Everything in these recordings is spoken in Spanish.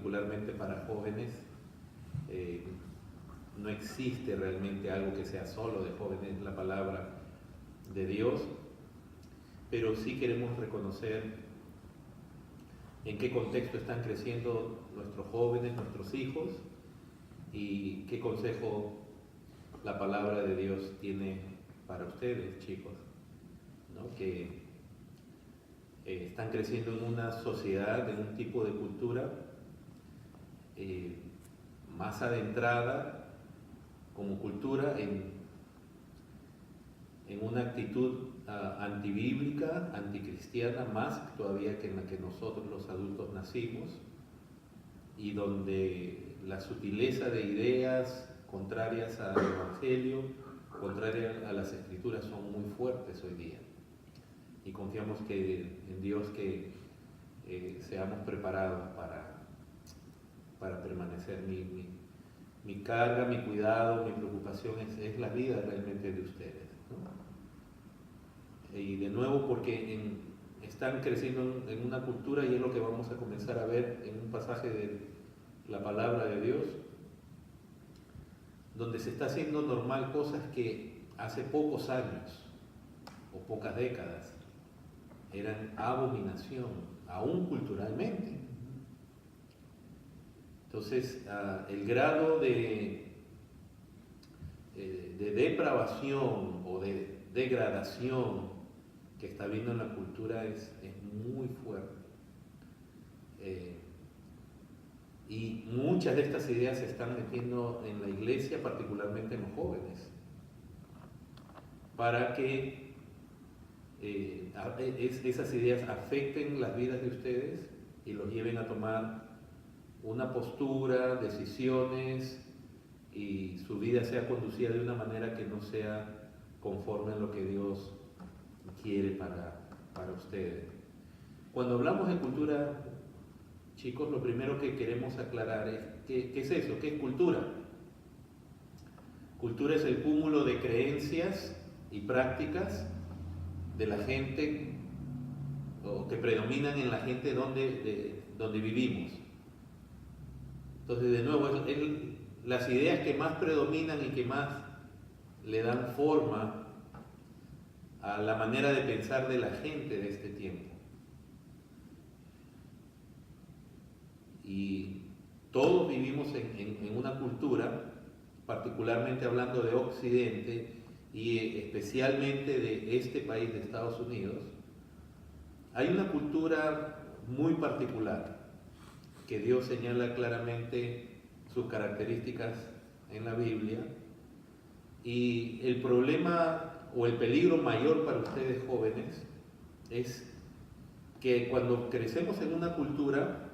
particularmente para jóvenes. No existe realmente algo que sea solo de jóvenes, la palabra de Dios, pero sí queremos reconocer en qué contexto están creciendo nuestros jóvenes, nuestros hijos, y qué consejo la palabra de Dios tiene para ustedes, chicos, ¿no? Que están creciendo en una sociedad, en un tipo de cultura más adentrada como cultura en una actitud antibíblica, anticristiana, más todavía que en la que nosotros los adultos nacimos, y donde la sutileza de ideas contrarias al Evangelio, contrarias a las Escrituras, son muy fuertes hoy día. Y confiamos en Dios que seamos preparados para permanecer. Mi carga, mi cuidado, mi preocupación es la vida realmente de ustedes, ¿no? Y de nuevo porque están creciendo en una cultura, y es lo que vamos a comenzar a ver en un pasaje de la palabra de Dios, donde se está haciendo normal cosas que hace pocos años o pocas décadas eran abominación, aún culturalmente. Entonces, el grado de depravación o de degradación que está habiendo en la cultura es muy fuerte. Y muchas de estas ideas se están metiendo en la iglesia, particularmente en los jóvenes, para que esas ideas afecten las vidas de ustedes y los lleven a tomar una postura, decisiones, y su vida sea conducida de una manera que no sea conforme a lo que Dios quiere para ustedes. Cuando hablamos de cultura, chicos, lo primero que queremos aclarar es ¿qué es eso? ¿Qué es cultura? Cultura es el cúmulo de creencias y prácticas de la gente, o que predominan en la gente donde vivimos. Entonces, de nuevo, las ideas que más predominan y que más le dan forma a la manera de pensar de la gente de este tiempo. Y todos vivimos en una cultura, particularmente hablando de Occidente y especialmente de este país de Estados Unidos. Hay una cultura muy particular que Dios señala claramente sus características en la Biblia, y el problema o el peligro mayor para ustedes jóvenes es que cuando crecemos en una cultura,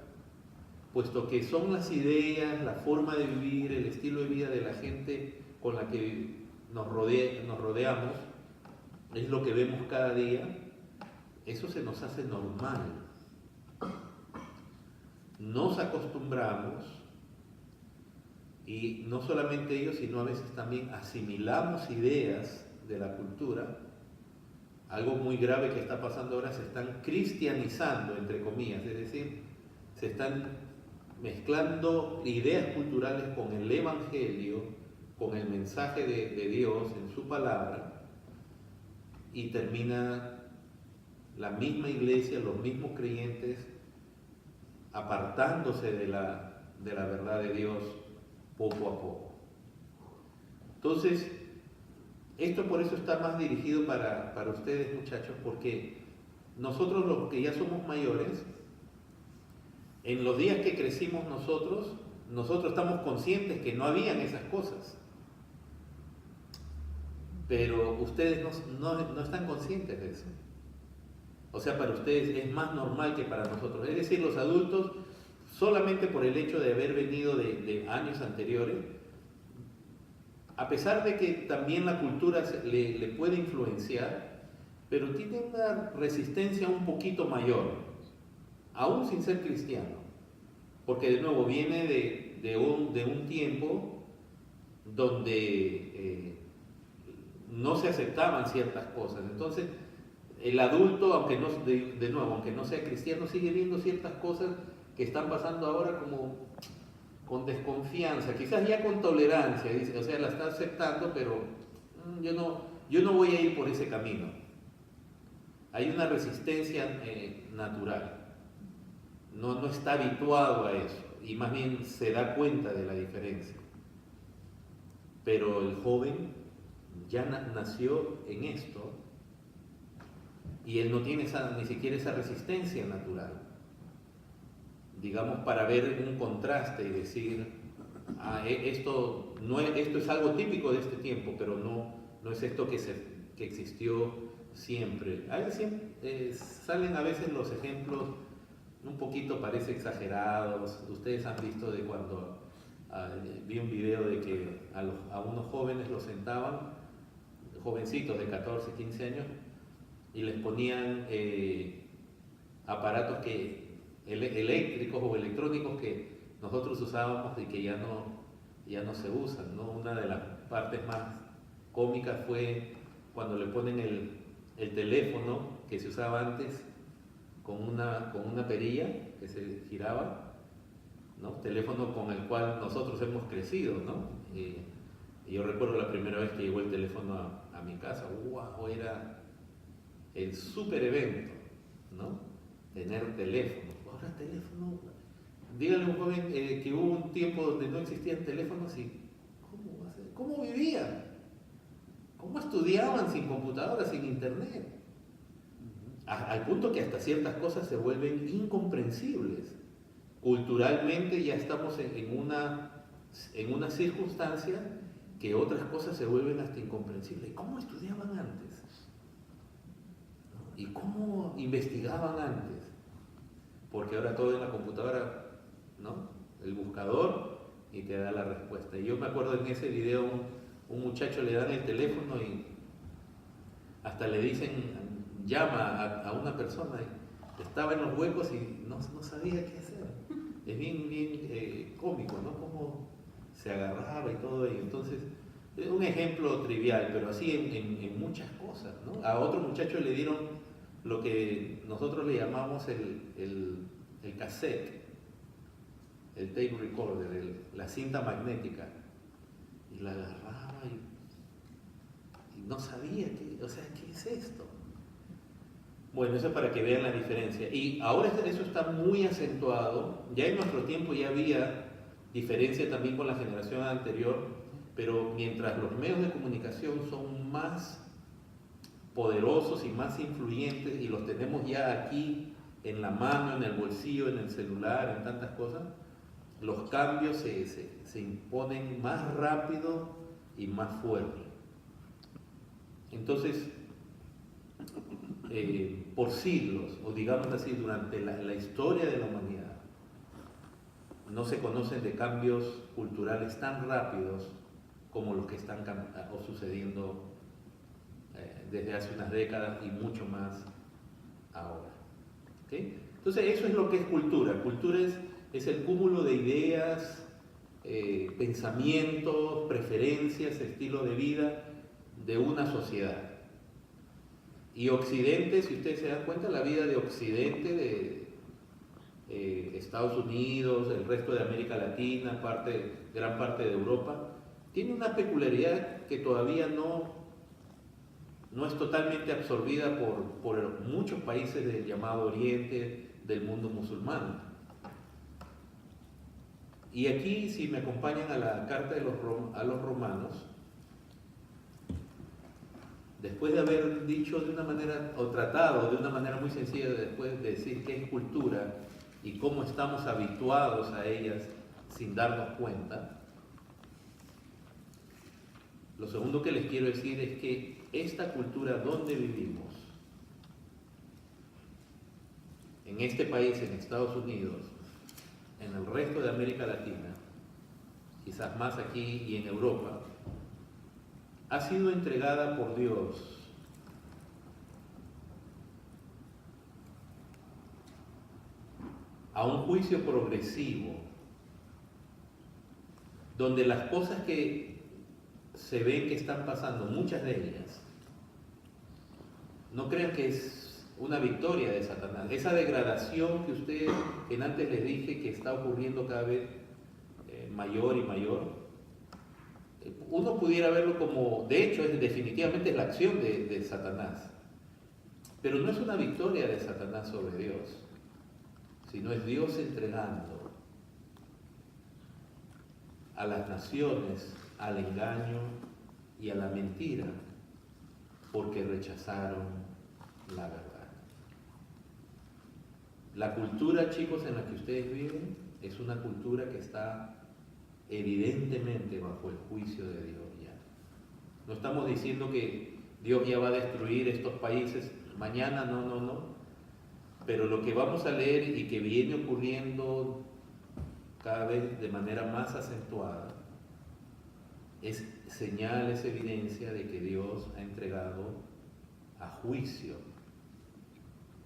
puesto que son las ideas, la forma de vivir, el estilo de vida de la gente con la que nos rodeamos, es lo que vemos cada día, eso se nos hace normal. Nos acostumbramos, y no solamente ellos, sino a veces también asimilamos ideas de la cultura. Algo muy grave que está pasando ahora, se están cristianizando, entre comillas, es decir, se están mezclando ideas culturales con el Evangelio, con el mensaje de Dios en su palabra, y termina la misma iglesia, los mismos creyentes apartándose de la verdad de Dios poco a poco. Entonces, esto por eso está más dirigido para ustedes, muchachos, porque nosotros, los que ya somos mayores, en los días que crecimos nosotros estamos conscientes que no habían esas cosas, pero ustedes no están conscientes de eso. O sea, para ustedes es más normal que para nosotros. Es decir, los adultos, solamente por el hecho de haber venido de años anteriores, a pesar de que también la cultura le puede influenciar, pero tiene una resistencia un poquito mayor, aún sin ser cristiano, porque de nuevo viene de un tiempo donde no se aceptaban ciertas cosas. Entonces, el adulto, aunque no sea cristiano, sigue viendo ciertas cosas que están pasando ahora como con desconfianza, quizás ya con tolerancia, o sea, la está aceptando, pero yo no voy a ir por ese camino. Hay una resistencia natural, no está habituado a eso y más bien se da cuenta de la diferencia. Pero el joven ya nació en esto y él no tiene ni siquiera esa resistencia natural, digamos, para ver un contraste y decir, esto es algo típico de este tiempo, pero no es esto que existió siempre. Salen a veces los ejemplos un poquito, parece exagerados. Ustedes han visto de cuando vi un video de que a unos jóvenes los sentaban, jovencitos de 14, 15 años, y les ponían aparatos eléctricos o electrónicos que nosotros usábamos y que ya no se usan, ¿no? Una de las partes más cómicas fue cuando le ponen el teléfono que se usaba antes con una perilla que se giraba, ¿no? Teléfono con el cual nosotros hemos crecido, ¿no? Y yo recuerdo la primera vez que llegó el teléfono a mi casa, ¡wow! Era el super evento, ¿no? Tener teléfono. Ahora teléfono, díganle a un joven que hubo un tiempo donde no existían teléfonos y ¿cómo vivían? ¿Cómo estudiaban sin computadora, sin internet? Al punto que hasta ciertas cosas se vuelven incomprensibles. Culturalmente ya estamos en una circunstancia que otras cosas se vuelven hasta incomprensibles. ¿Cómo estudiaban antes? ¿Y cómo investigaban antes? Porque ahora todo en la computadora, ¿no? El buscador y te da la respuesta. Y yo me acuerdo en ese video, un muchacho le dan el teléfono y hasta le dicen, llama a una persona, y estaba en los huecos y no sabía qué hacer. Es bien cómico, ¿no? Cómo se agarraba y todo ello. Entonces, es un ejemplo trivial, pero así en muchas cosas, ¿no? A otro muchacho le dieron lo que nosotros le llamamos el cassette, el tape recorder, la cinta magnética, y la agarraba y no sabía qué es esto. Bueno, eso es para que vean la diferencia. Y ahora eso está muy acentuado. Ya en nuestro tiempo ya había diferencia también con la generación anterior, pero mientras los medios de comunicación son más poderosos y más influyentes y los tenemos ya aquí en la mano, en el bolsillo, en el celular, en tantas cosas, los cambios se imponen más rápido y más fuerte. Entonces, por siglos, o digamos así, durante la historia de la humanidad, no se conocen de cambios culturales tan rápidos como los que están sucediendo desde hace unas décadas y mucho más ahora. ¿Okay? Entonces eso es lo que es cultura. Cultura es el cúmulo de ideas, pensamientos, preferencias, estilo de vida de una sociedad. Y Occidente, si ustedes se dan cuenta, la vida de Occidente, de Estados Unidos, el resto de América Latina, gran parte de Europa, tiene una peculiaridad que todavía no es totalmente absorbida por muchos países del llamado Oriente, del mundo musulmán. Y aquí, si me acompañan a la carta a los romanos, después de haber dicho de una manera, o tratado de una manera muy sencilla, después de decir qué es cultura y cómo estamos habituados a ellas sin darnos cuenta, lo segundo que les quiero decir es que esta cultura donde vivimos, en este país, en Estados Unidos, en el resto de América Latina, quizás más aquí y en Europa, ha sido entregada por Dios a un juicio progresivo, donde las cosas que se ven que están pasando, muchas de ellas, no crean que es una victoria de Satanás. Esa degradación que antes les dije que está ocurriendo cada vez mayor y mayor, uno pudiera verlo como, de hecho, definitivamente es la acción de Satanás. Pero no es una victoria de Satanás sobre Dios, sino es Dios entregando a las naciones al engaño y a la mentira, porque rechazaron la verdad. La cultura, chicos, en la que ustedes viven, es una cultura que está evidentemente bajo el juicio de Dios ya. No estamos diciendo que Dios ya va a destruir estos países mañana, no. Pero lo que vamos a leer y que viene ocurriendo cada vez de manera más acentuada es señal, es evidencia de que Dios ha entregado a juicio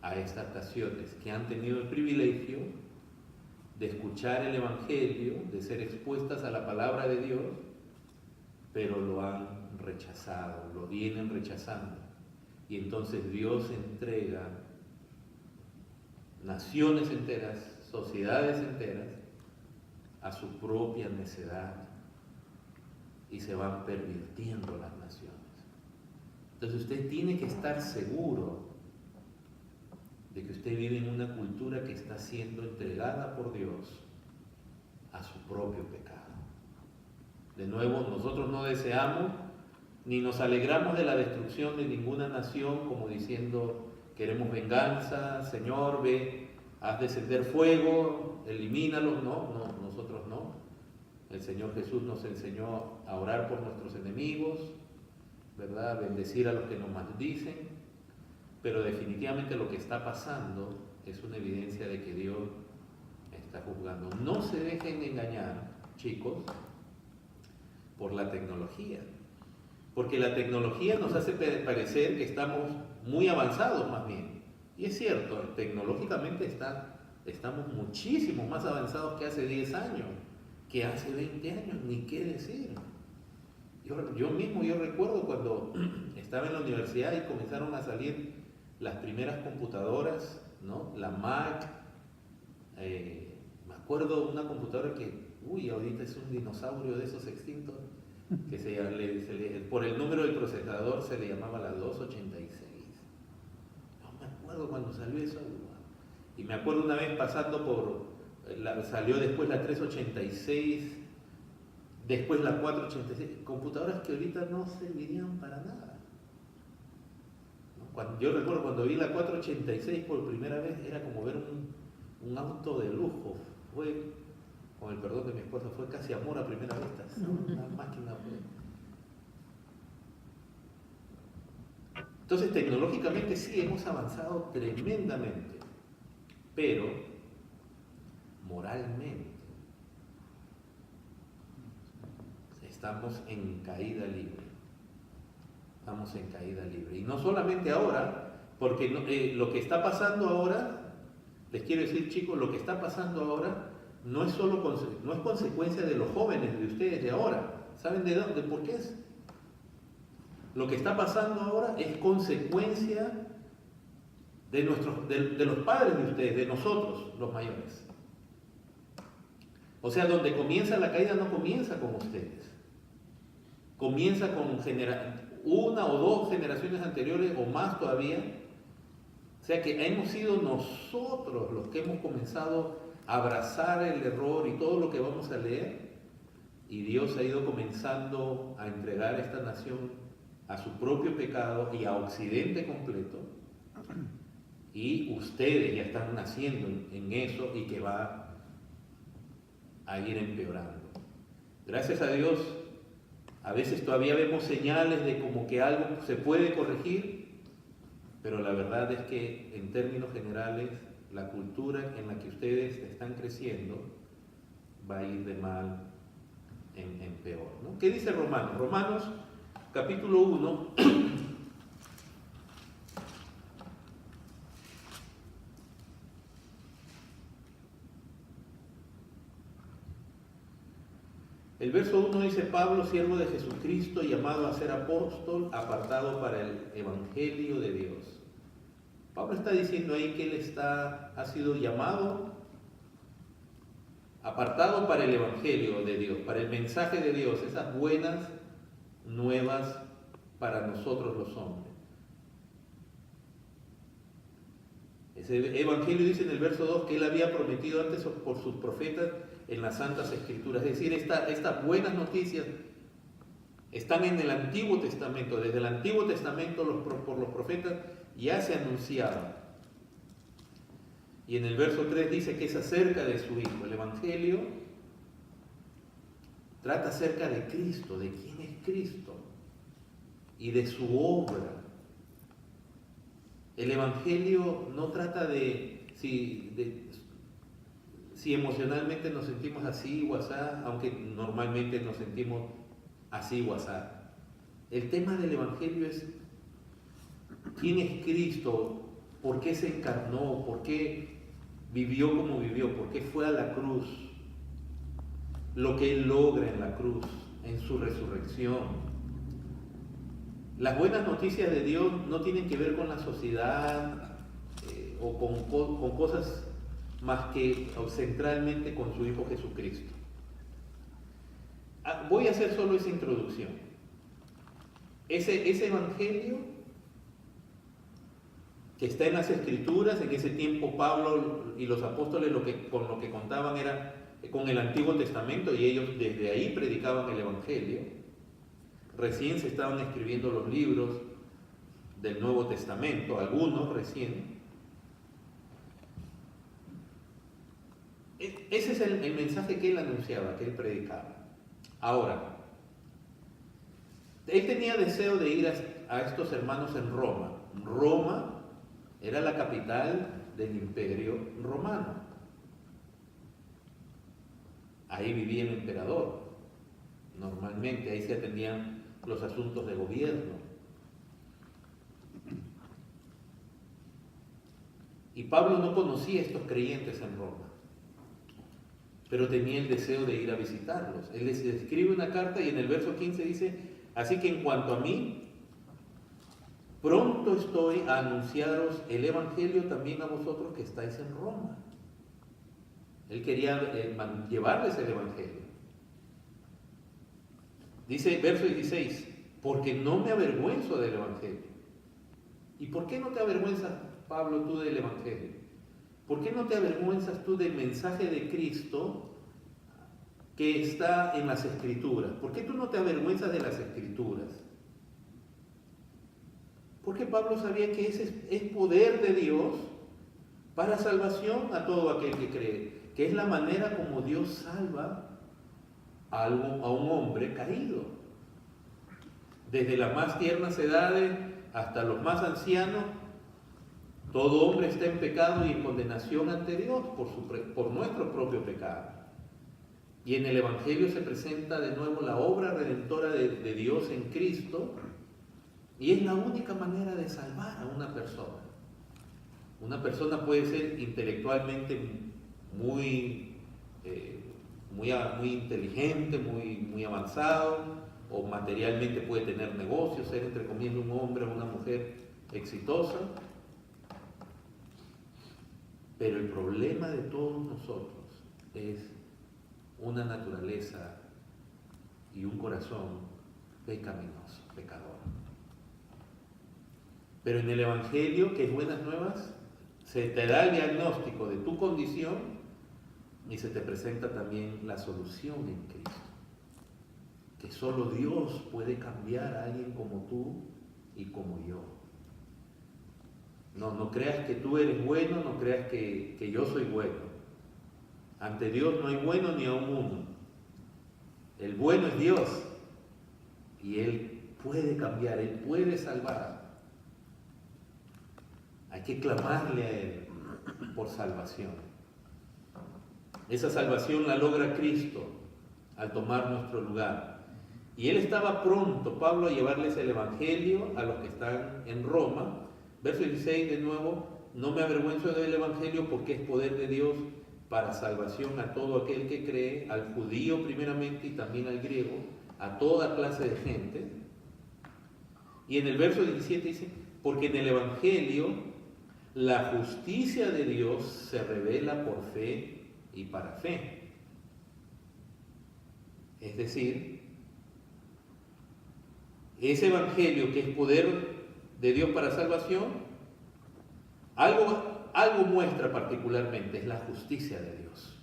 a estas naciones que han tenido el privilegio de escuchar el Evangelio, de ser expuestas a la palabra de Dios, pero lo han rechazado, lo vienen rechazando. Y entonces Dios entrega naciones enteras, sociedades enteras, a su propia necedad y se van pervirtiendo las naciones. Entonces usted tiene que estar seguro de que usted vive en una cultura que está siendo entregada por Dios a su propio pecado. De nuevo, nosotros no deseamos ni nos alegramos de la destrucción de ninguna nación como diciendo queremos venganza, Señor, ve, haz descender fuego, elimínalos. No, nosotros no. El Señor Jesús nos enseñó a orar por nuestros enemigos, ¿verdad? Bendecir a los que nos maldicen. Pero definitivamente lo que está pasando es una evidencia de que Dios está juzgando. No se dejen engañar, chicos, por la tecnología. Porque la tecnología nos hace parecer que estamos muy avanzados más bien. Y es cierto, tecnológicamente estamos muchísimo más avanzados que hace 10 años, que hace 20 años, ni qué decir. Yo mismo recuerdo cuando estaba en la universidad y comenzaron a salir las primeras computadoras, ¿no? La Mac, me acuerdo una computadora que, ahorita es un dinosaurio de esos extintos, que por el número del procesador se le llamaba la 286. No me acuerdo cuando salió eso. Y me acuerdo una vez pasando salió después la 386, después la 486, computadoras que ahorita no servirían para nada. Yo recuerdo cuando vi la 486 por primera vez, era como ver un auto de lujo. Fue, con el perdón de mi esposa, fue casi amor a primera vista. Una máquina. Entonces, tecnológicamente sí hemos avanzado tremendamente, pero moralmente estamos en caída libre. Estamos en caída libre. Y no solamente ahora, porque lo que está pasando ahora, les quiero decir, chicos, lo que está pasando ahora no es consecuencia de los jóvenes de ustedes de ahora. ¿Saben de dónde? ¿Por qué es? Lo que está pasando ahora es consecuencia de los padres de ustedes, de nosotros, los mayores. O sea, donde comienza la caída no comienza con ustedes. Comienza con una o dos generaciones anteriores o más todavía. O sea que hemos sido nosotros los que hemos comenzado a abrazar el error y todo lo que vamos a leer, y Dios ha ido comenzando a entregar a esta nación a su propio pecado y a Occidente completo, y ustedes ya están naciendo en eso y que va a ir empeorando. Gracias a Dios, a veces todavía vemos señales de como que algo se puede corregir, pero la verdad es que en términos generales la cultura en la que ustedes están creciendo va a ir de mal en peor, ¿no? ¿Qué dice Romanos? Romanos capítulo 1 el verso 1 dice: Pablo, siervo de Jesucristo, llamado a ser apóstol, apartado para el evangelio de Dios. Pablo está diciendo ahí que él ha sido llamado, apartado para el Evangelio de Dios, para el mensaje de Dios, esas buenas nuevas para nosotros los hombres. Ese Evangelio dice en el verso 2 que él había prometido antes por sus profetas en las Santas Escrituras. Es decir, estas buenas noticias están en el Antiguo Testamento. Desde el Antiguo Testamento por los profetas ya se anunciaba. Y en el verso 3 dice que es acerca de su Hijo. El Evangelio trata acerca de Cristo, de quién es Cristo y de su obra. El Evangelio no trata de si emocionalmente nos sentimos así o asá, aunque normalmente nos sentimos así o asá. El tema del Evangelio es quién es Cristo, por qué se encarnó, por qué vivió como vivió, por qué fue a la cruz, lo que Él logra en la cruz, en su resurrección. Las buenas noticias de Dios no tienen que ver con la sociedad o con cosas más que centralmente con su Hijo Jesucristo. Voy a hacer solo esa introducción. Ese Evangelio que está en las Escrituras, en ese tiempo Pablo y los apóstoles con lo que contaban era con el Antiguo Testamento y ellos desde ahí predicaban el Evangelio. Recién se estaban escribiendo los libros del Nuevo Testamento, algunos recién. Ese es el mensaje que él anunciaba, que él predicaba. Ahora, él tenía deseo de ir a estos hermanos en Roma. Roma era la capital del Imperio Romano. Ahí vivía el emperador. Normalmente ahí se atendían los asuntos de gobierno. Y Pablo no conocía a estos creyentes en Roma, pero tenía el deseo de ir a visitarlos. Él les escribe una carta y en el verso 15 dice: así que en cuanto a mí, pronto estoy a anunciaros el Evangelio también a vosotros que estáis en Roma. Él quería llevarles el Evangelio. Dice verso 16, porque no me avergüenzo del Evangelio. ¿Y por qué no te avergüenzas, Pablo, tú del Evangelio? ¿Por qué no te avergüenzas tú del mensaje de Cristo que está en las Escrituras? ¿Por qué tú no te avergüenzas de las Escrituras? Porque Pablo sabía que ese es poder de Dios para salvación a todo aquel que cree, que es la manera como Dios salva a un hombre caído. Desde las más tiernas edades hasta los más ancianos, todo hombre está en pecado y en condenación ante Dios por nuestro propio pecado. Y en el Evangelio se presenta de nuevo la obra redentora de Dios en Cristo, y es la única manera de salvar a una persona. Una persona puede ser intelectualmente muy inteligente, muy avanzado, o materialmente puede tener negocios, ser entre comillas un hombre o una mujer exitosa. Pero el problema de todos nosotros es una naturaleza y un corazón pecaminoso, pecador. Pero en el Evangelio, que es buenas nuevas, se te da el diagnóstico de tu condición y se te presenta también la solución en Cristo. Que solo Dios puede cambiar a alguien como tú y como yo. No creas que tú eres bueno, no creas que yo soy bueno. Ante Dios no hay bueno ni aun uno. El bueno es Dios y Él puede cambiar, Él puede salvar. Hay que clamarle a Él por salvación. Esa salvación la logra Cristo al tomar nuestro lugar. Y Él estaba pronto, Pablo, a llevarles el Evangelio a los que están en Roma. Verso 16 de nuevo: no me avergüenzo del Evangelio porque es poder de Dios para salvación a todo aquel que cree, al judío primeramente y también al griego, a toda clase de gente. Y en el verso 17 dice: porque en el Evangelio la justicia de Dios se revela por fe y para fe. Es decir, ese evangelio que es poder de Dios para salvación, algo muestra particularmente, es la justicia de Dios.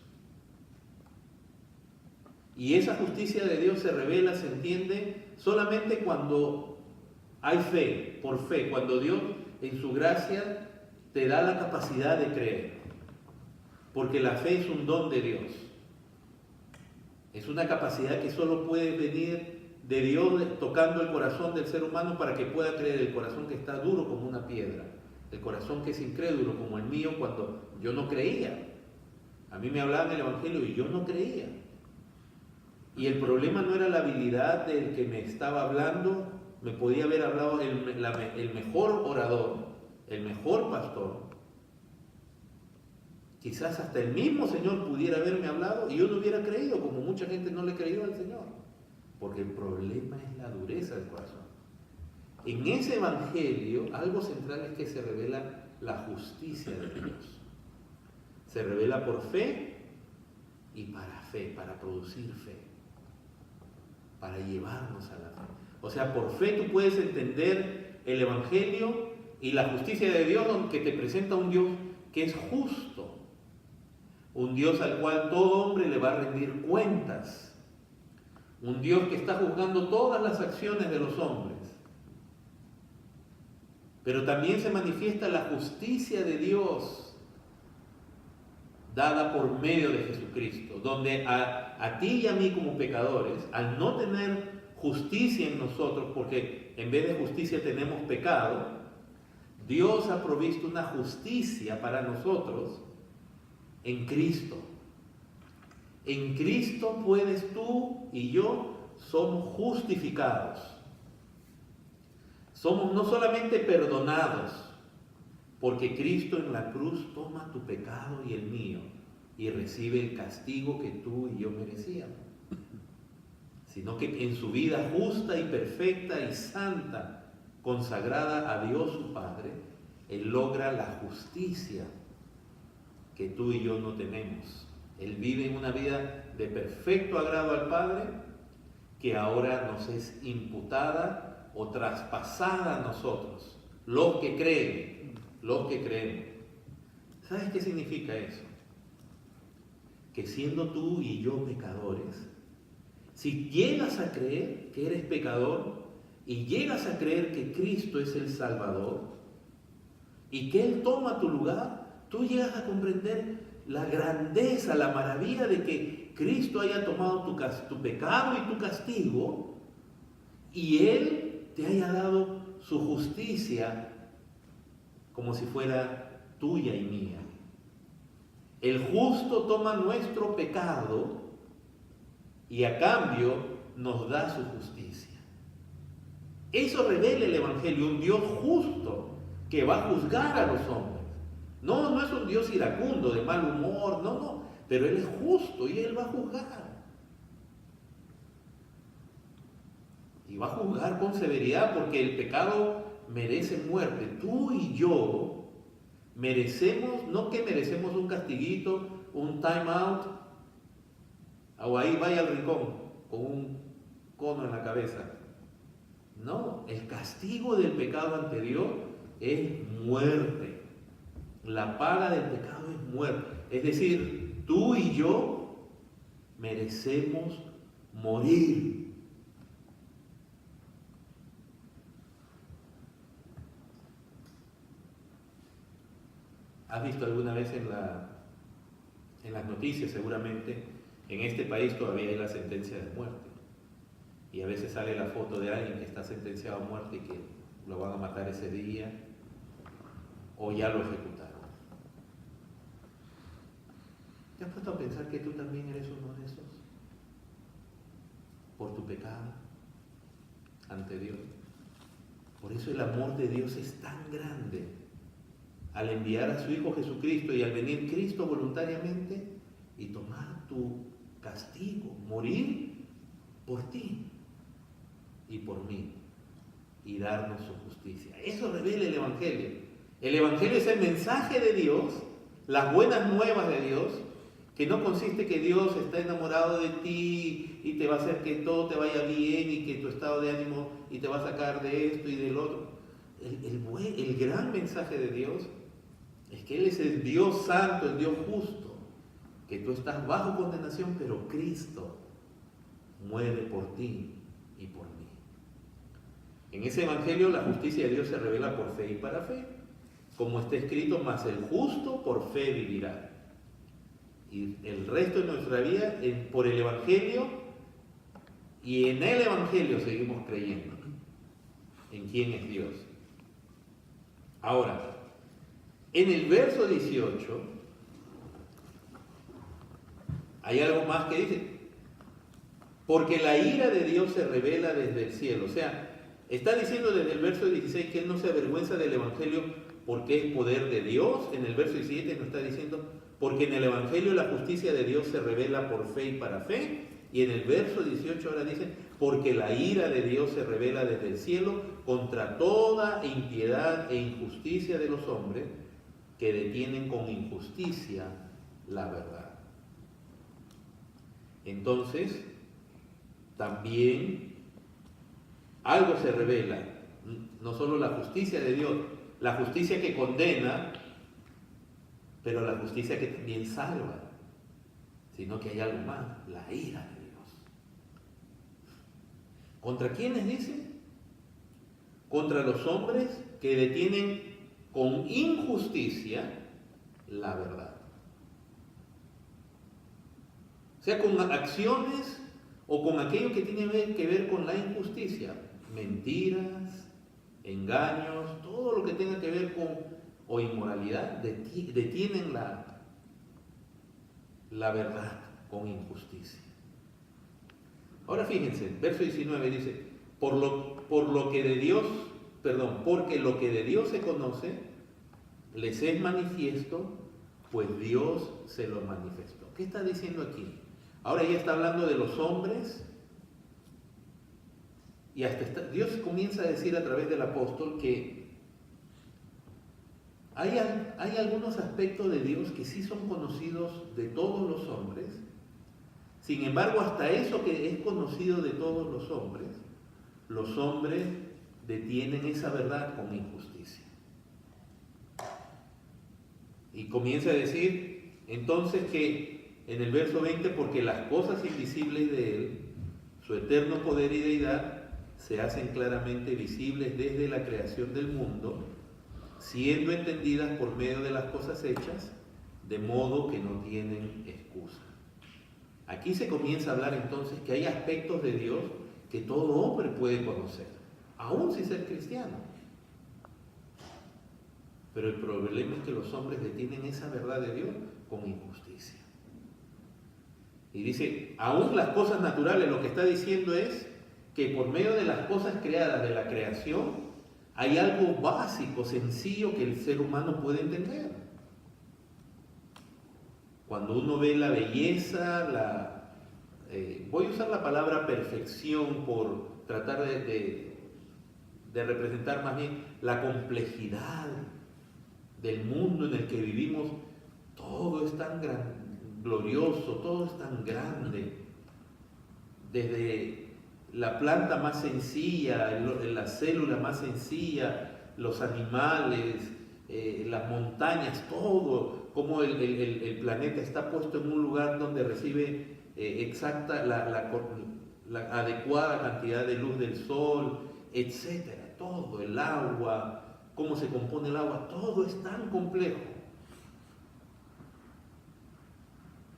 Y esa justicia de Dios se revela, se entiende, solamente cuando hay fe, por fe, cuando Dios en su gracia te da la capacidad de creer. Porque la fe es un don de Dios. Es una capacidad que solo puede venir de Dios tocando el corazón del ser humano para que pueda creer, el corazón que está duro como una piedra, el corazón que es incrédulo como el mío cuando yo no creía. A mí me hablaban el Evangelio y yo no creía. Y el problema no era la habilidad del que me estaba hablando, me podía haber hablado el mejor orador, el mejor pastor. Quizás hasta el mismo Señor pudiera haberme hablado y yo no hubiera creído, como mucha gente no le creyó al Señor. Porque el problema es la dureza del corazón. En ese evangelio, algo central es que se revela la justicia de Dios. Se revela por fe y para fe, para producir fe, para llevarnos a la fe. O sea, por fe tú puedes entender el evangelio y la justicia de Dios, que te presenta un Dios que es justo. Un Dios al cual todo hombre le va a rendir cuentas. Un Dios que está juzgando todas las acciones de los hombres. Pero también se manifiesta la justicia de Dios dada por medio de Jesucristo, donde a ti y a mí como pecadores, al no tener justicia en nosotros, porque en vez de justicia tenemos pecado, Dios ha provisto una justicia para nosotros en Cristo. En Cristo puedes tú y yo somos justificados. Somos no solamente perdonados, porque Cristo en la cruz toma tu pecado y el mío y recibe el castigo que tú y yo merecíamos, sino que en su vida justa y perfecta y santa, consagrada a Dios su Padre, Él logra la justicia que tú y yo no tenemos. Él vive en una vida de perfecto agrado al Padre, que ahora nos es imputada o traspasada a nosotros, los que creen, los que creemos. ¿Sabes qué significa eso? Que siendo tú y yo pecadores, si llegas a creer que eres pecador y llegas a creer que Cristo es el Salvador y que Él toma tu lugar, tú llegas a comprender la grandeza, la maravilla de que Cristo haya tomado tu pecado y tu castigo y Él te haya dado su justicia como si fuera tuya y mía. El justo toma nuestro pecado y a cambio nos da su justicia. Eso revela el Evangelio, un Dios justo que va a juzgar a los hombres. No es un Dios iracundo, de mal humor, no, pero Él es justo y Él va a juzgar. Y va a juzgar con severidad porque el pecado merece muerte. Tú y yo merecemos, no que merecemos un castiguito, un time out, o ahí vaya al rincón con un cono en la cabeza. No, el castigo del pecado ante Dios es muerte. La paga del pecado es muerte. Es decir, tú y yo merecemos morir. ¿Has visto alguna vez en las noticias, seguramente, en este país todavía hay la sentencia de muerte? Y a veces sale la foto de alguien que está sentenciado a muerte y que lo van a matar ese día o ya lo ejecutaron. ¿Te has puesto a pensar que tú también eres uno de esos? Por tu pecado ante Dios. Por eso el amor de Dios es tan grande. Al enviar a su Hijo Jesucristo y al venir Cristo voluntariamente y tomar tu castigo, morir por ti y por mí y darnos su justicia. Eso revela el Evangelio. El Evangelio es el mensaje de Dios, las buenas nuevas de Dios, que no consiste que Dios está enamorado de ti y te va a hacer que todo te vaya bien y que tu estado de ánimo y te va a sacar de esto y del otro. El gran mensaje de Dios es que Él es el Dios santo, el Dios justo, que tú estás bajo condenación, pero Cristo muere por ti y por mí. En ese Evangelio la justicia de Dios se revela por fe y para fe, como está escrito, mas el justo por fe vivirá. Y el resto de nuestra vida por el Evangelio, y en el Evangelio seguimos creyendo en quién es Dios. Ahora, en el verso 18 hay algo más que dice, porque la ira de Dios se revela desde el cielo. O sea, está diciendo desde el verso 16 que Él no se avergüenza del Evangelio porque es poder de Dios. En el verso 17 nos está diciendo, porque en el Evangelio la justicia de Dios se revela por fe y para fe. Y en el verso 18 ahora dice, porque la ira de Dios se revela desde el cielo contra toda impiedad e injusticia de los hombres que detienen con injusticia la verdad. Entonces, también algo se revela, no solo la justicia de Dios, la justicia que condena, pero la justicia que también salva, sino que hay algo más, la ira de Dios. ¿Contra quiénes dice? Contra los hombres que detienen con injusticia la verdad. O sea, con acciones o con aquello que tiene que ver con la injusticia, mentiras, engaños, todo lo que tenga que ver con o inmoralidad, detienen la verdad con injusticia. Ahora fíjense, verso 19 dice, porque lo que de Dios se conoce, les es manifiesto, pues Dios se lo manifestó. ¿Qué está diciendo aquí? Ahora ya está hablando de los hombres y Dios comienza a decir a través del apóstol que hay algunos aspectos de Dios que sí son conocidos de todos los hombres. Sin embargo, hasta eso que es conocido de todos los hombres detienen esa verdad con injusticia. Y comienza a decir entonces que en el verso 20, porque las cosas invisibles de Él, su eterno poder y deidad, se hacen claramente visibles desde la creación del mundo, siendo entendidas por medio de las cosas hechas, de modo que no tienen excusa. Aquí se comienza a hablar entonces que hay aspectos de Dios que todo hombre puede conocer, aún sin ser cristiano. Pero el problema es que los hombres detienen esa verdad de Dios con injusticia. Y dice, aún las cosas naturales, lo que está diciendo es que por medio de las cosas creadas de la creación, hay algo básico, sencillo que el ser humano puede entender. Cuando uno ve la belleza, voy a usar la palabra perfección por tratar de representar más bien la complejidad del mundo en el que vivimos, todo es tan glorioso, todo es tan grande, desde la planta más sencilla, la célula más sencilla, los animales, las montañas, todo, como el planeta está puesto en un lugar donde recibe exacta la adecuada cantidad de luz del sol, etcétera, todo, el agua, cómo se compone el agua, todo es tan complejo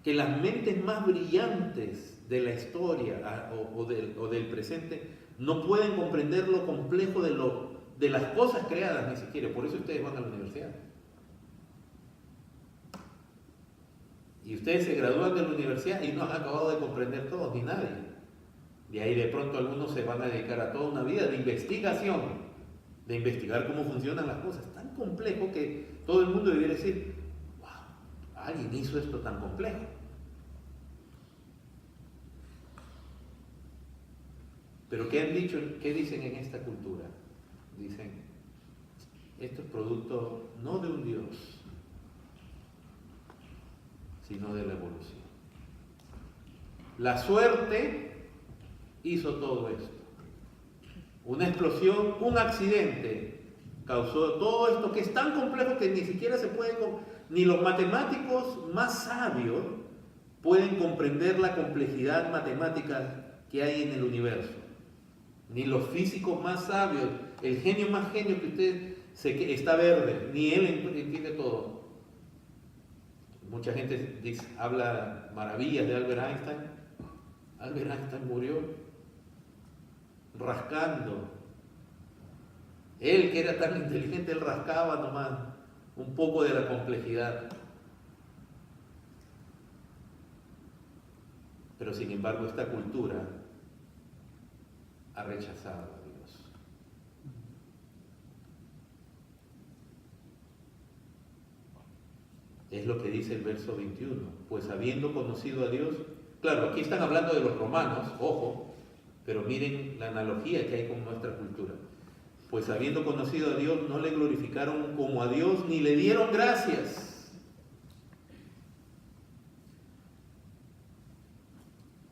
que las mentes más brillantes de la historia o del presente no pueden comprender lo complejo de las cosas creadas ni siquiera. Por eso ustedes van a la universidad. Y ustedes se gradúan de la universidad y no han acabado de comprender todo, ni nadie. De ahí de pronto algunos se van a dedicar a toda una vida de investigación, de investigar cómo funcionan las cosas. Es tan complejo que todo el mundo debería decir, wow, alguien hizo esto tan complejo. Pero ¿qué han dicho? ¿Qué dicen en esta cultura? Dicen, esto es producto no de un Dios, sino de la evolución. La suerte hizo todo esto. Una explosión, un accidente causó todo esto que es tan complejo que ni siquiera se puede, ni los matemáticos más sabios pueden comprender la complejidad matemática que hay en el universo. Ni los físicos más sabios, el genio más genio que usted está verde, ni él entiende todo. Mucha gente habla maravillas de Albert Einstein. Albert Einstein murió rascando. Él, que era tan inteligente, él rascaba nomás un poco de la complejidad. Pero sin embargo, esta cultura ha rechazado a Dios. Es lo que dice el verso 21. Pues habiendo conocido a Dios, claro, aquí están hablando de los romanos, ojo, pero miren la analogía que hay con nuestra cultura. Pues habiendo conocido a Dios, no le glorificaron como a Dios, ni le dieron gracias,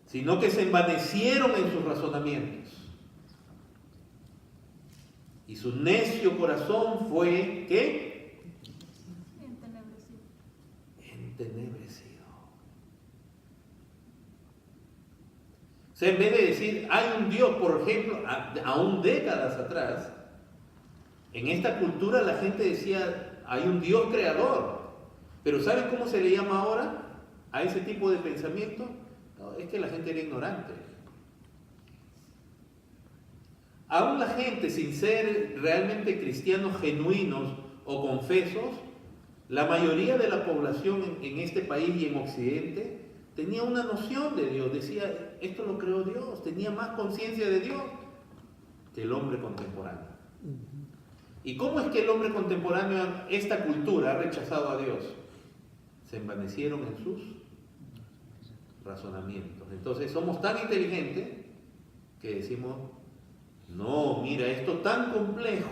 sino que se envanecieron en sus razonamientos. Y su necio corazón fue, ¿qué? Entenebrecido. Entenebrecido. O sea, en vez de decir, hay un Dios, por ejemplo, aún décadas atrás, en esta cultura la gente decía, hay un Dios creador. Pero ¿saben cómo se le llama ahora a ese tipo de pensamiento? No, es que la gente era ignorante. Aún la gente, sin ser realmente cristianos genuinos o confesos, la mayoría de la población en este país y en Occidente tenía una noción de Dios. Decía, esto lo creó Dios. Tenía más conciencia de Dios que el hombre contemporáneo. ¿Y cómo es que el hombre contemporáneo, esta cultura, ha rechazado a Dios? Se envanecieron en sus razonamientos. Entonces somos tan inteligentes que decimos, no, mira, esto tan complejo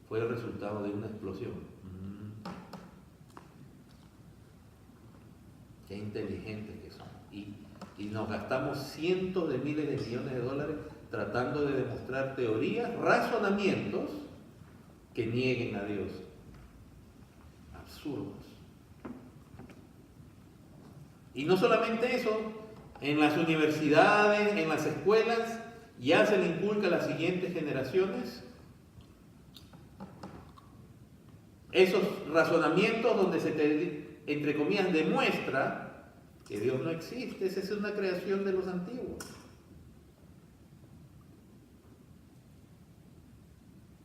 fue el resultado de una explosión. Qué inteligentes que son. Y nos gastamos cientos de miles de millones de dólares tratando de demostrar teorías, razonamientos que nieguen a Dios. Absurdos. Y no solamente eso, en las universidades, en las escuelas, ya se le inculca a las siguientes generaciones esos razonamientos donde se te, entre comillas, demuestra que Dios no existe. Esa es una creación de los antiguos.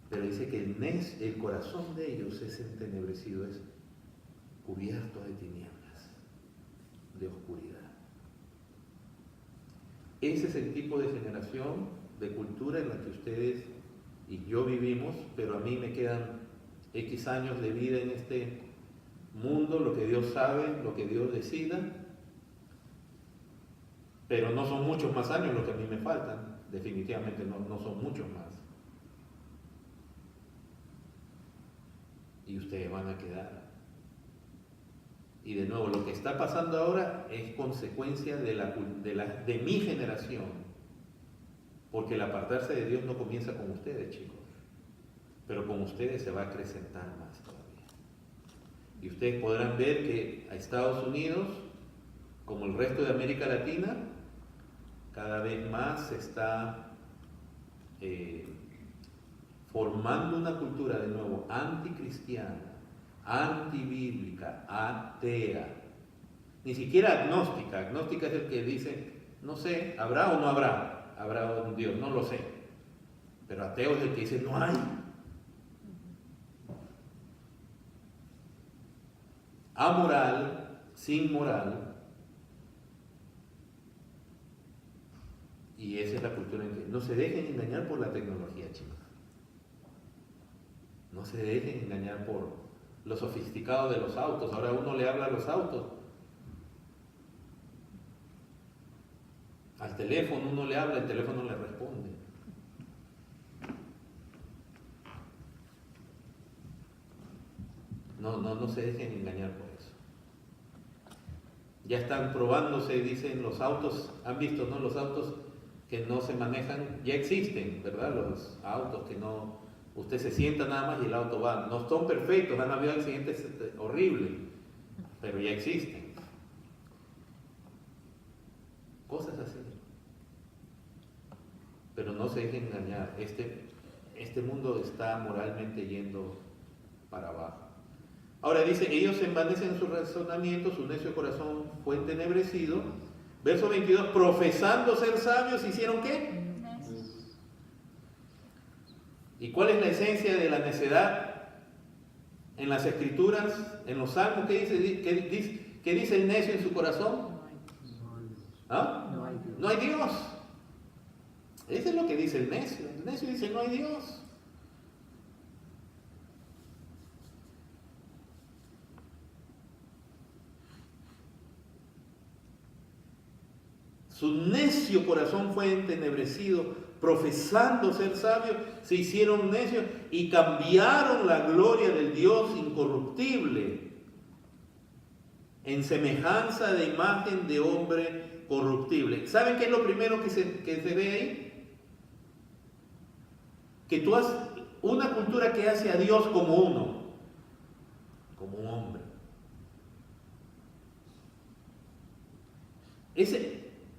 Pero dice que el corazón de ellos es entenebrecido, es cubierto de tinieblas, de oscuridad. Ese es el tipo de generación, de cultura en la que ustedes y yo vivimos, pero a mí me quedan X años de vida en este mundo, lo que Dios sabe, lo que Dios decida, pero no son muchos más años los que a mí me faltan, definitivamente no son muchos más. Y ustedes van a quedar. Y de nuevo, lo que está pasando ahora es consecuencia de mi generación, porque el apartarse de Dios no comienza con ustedes, chicos, pero con ustedes se va a acrecentar más todavía. Y ustedes podrán ver que a Estados Unidos, como el resto de América Latina, cada vez más se está formando una cultura de nuevo anticristiana, antibíblica, atea, ni siquiera agnóstica. Agnóstica es el que dice, no sé, ¿habrá o no habrá? Habrá un Dios, no lo sé. Pero ateo es el que dice, no hay. Amoral, sin moral. Y esa es la cultura en que no se dejen engañar por la tecnología, chicos. No se dejen engañar por lo sofisticado de los autos. Ahora uno le habla a los autos. Al teléfono uno le habla, el teléfono le responde. no se dejen engañar por eso. Ya están probándose, dicen los autos, han visto, ¿no? Los autos que no se manejan, ya existen, ¿verdad? Los autos que no, usted se sienta nada más y el auto va. No son perfectos, han habido accidentes horribles, pero ya existen. Cosas así. Pero no se dejen engañar, este mundo está moralmente yendo para abajo. Ahora dice, ellos se envanecen en su razonamiento, su necio corazón fue entenebrecido. Verso 22, profesando ser sabios, ¿hicieron qué? ¿Y cuál es la esencia de la necedad? En las escrituras, en los salmos, ¿qué dice el necio en su corazón? ¿Ah? No hay Dios. Eso es lo que dice el necio. El necio dice, no hay Dios. Su necio corazón fue entenebrecido, profesando ser sabios, se hicieron necios y cambiaron la gloria del Dios incorruptible en semejanza de imagen de hombre corruptible. ¿Saben qué es lo primero que se ve ahí? Que tú has una cultura que hace a Dios como uno, como un hombre.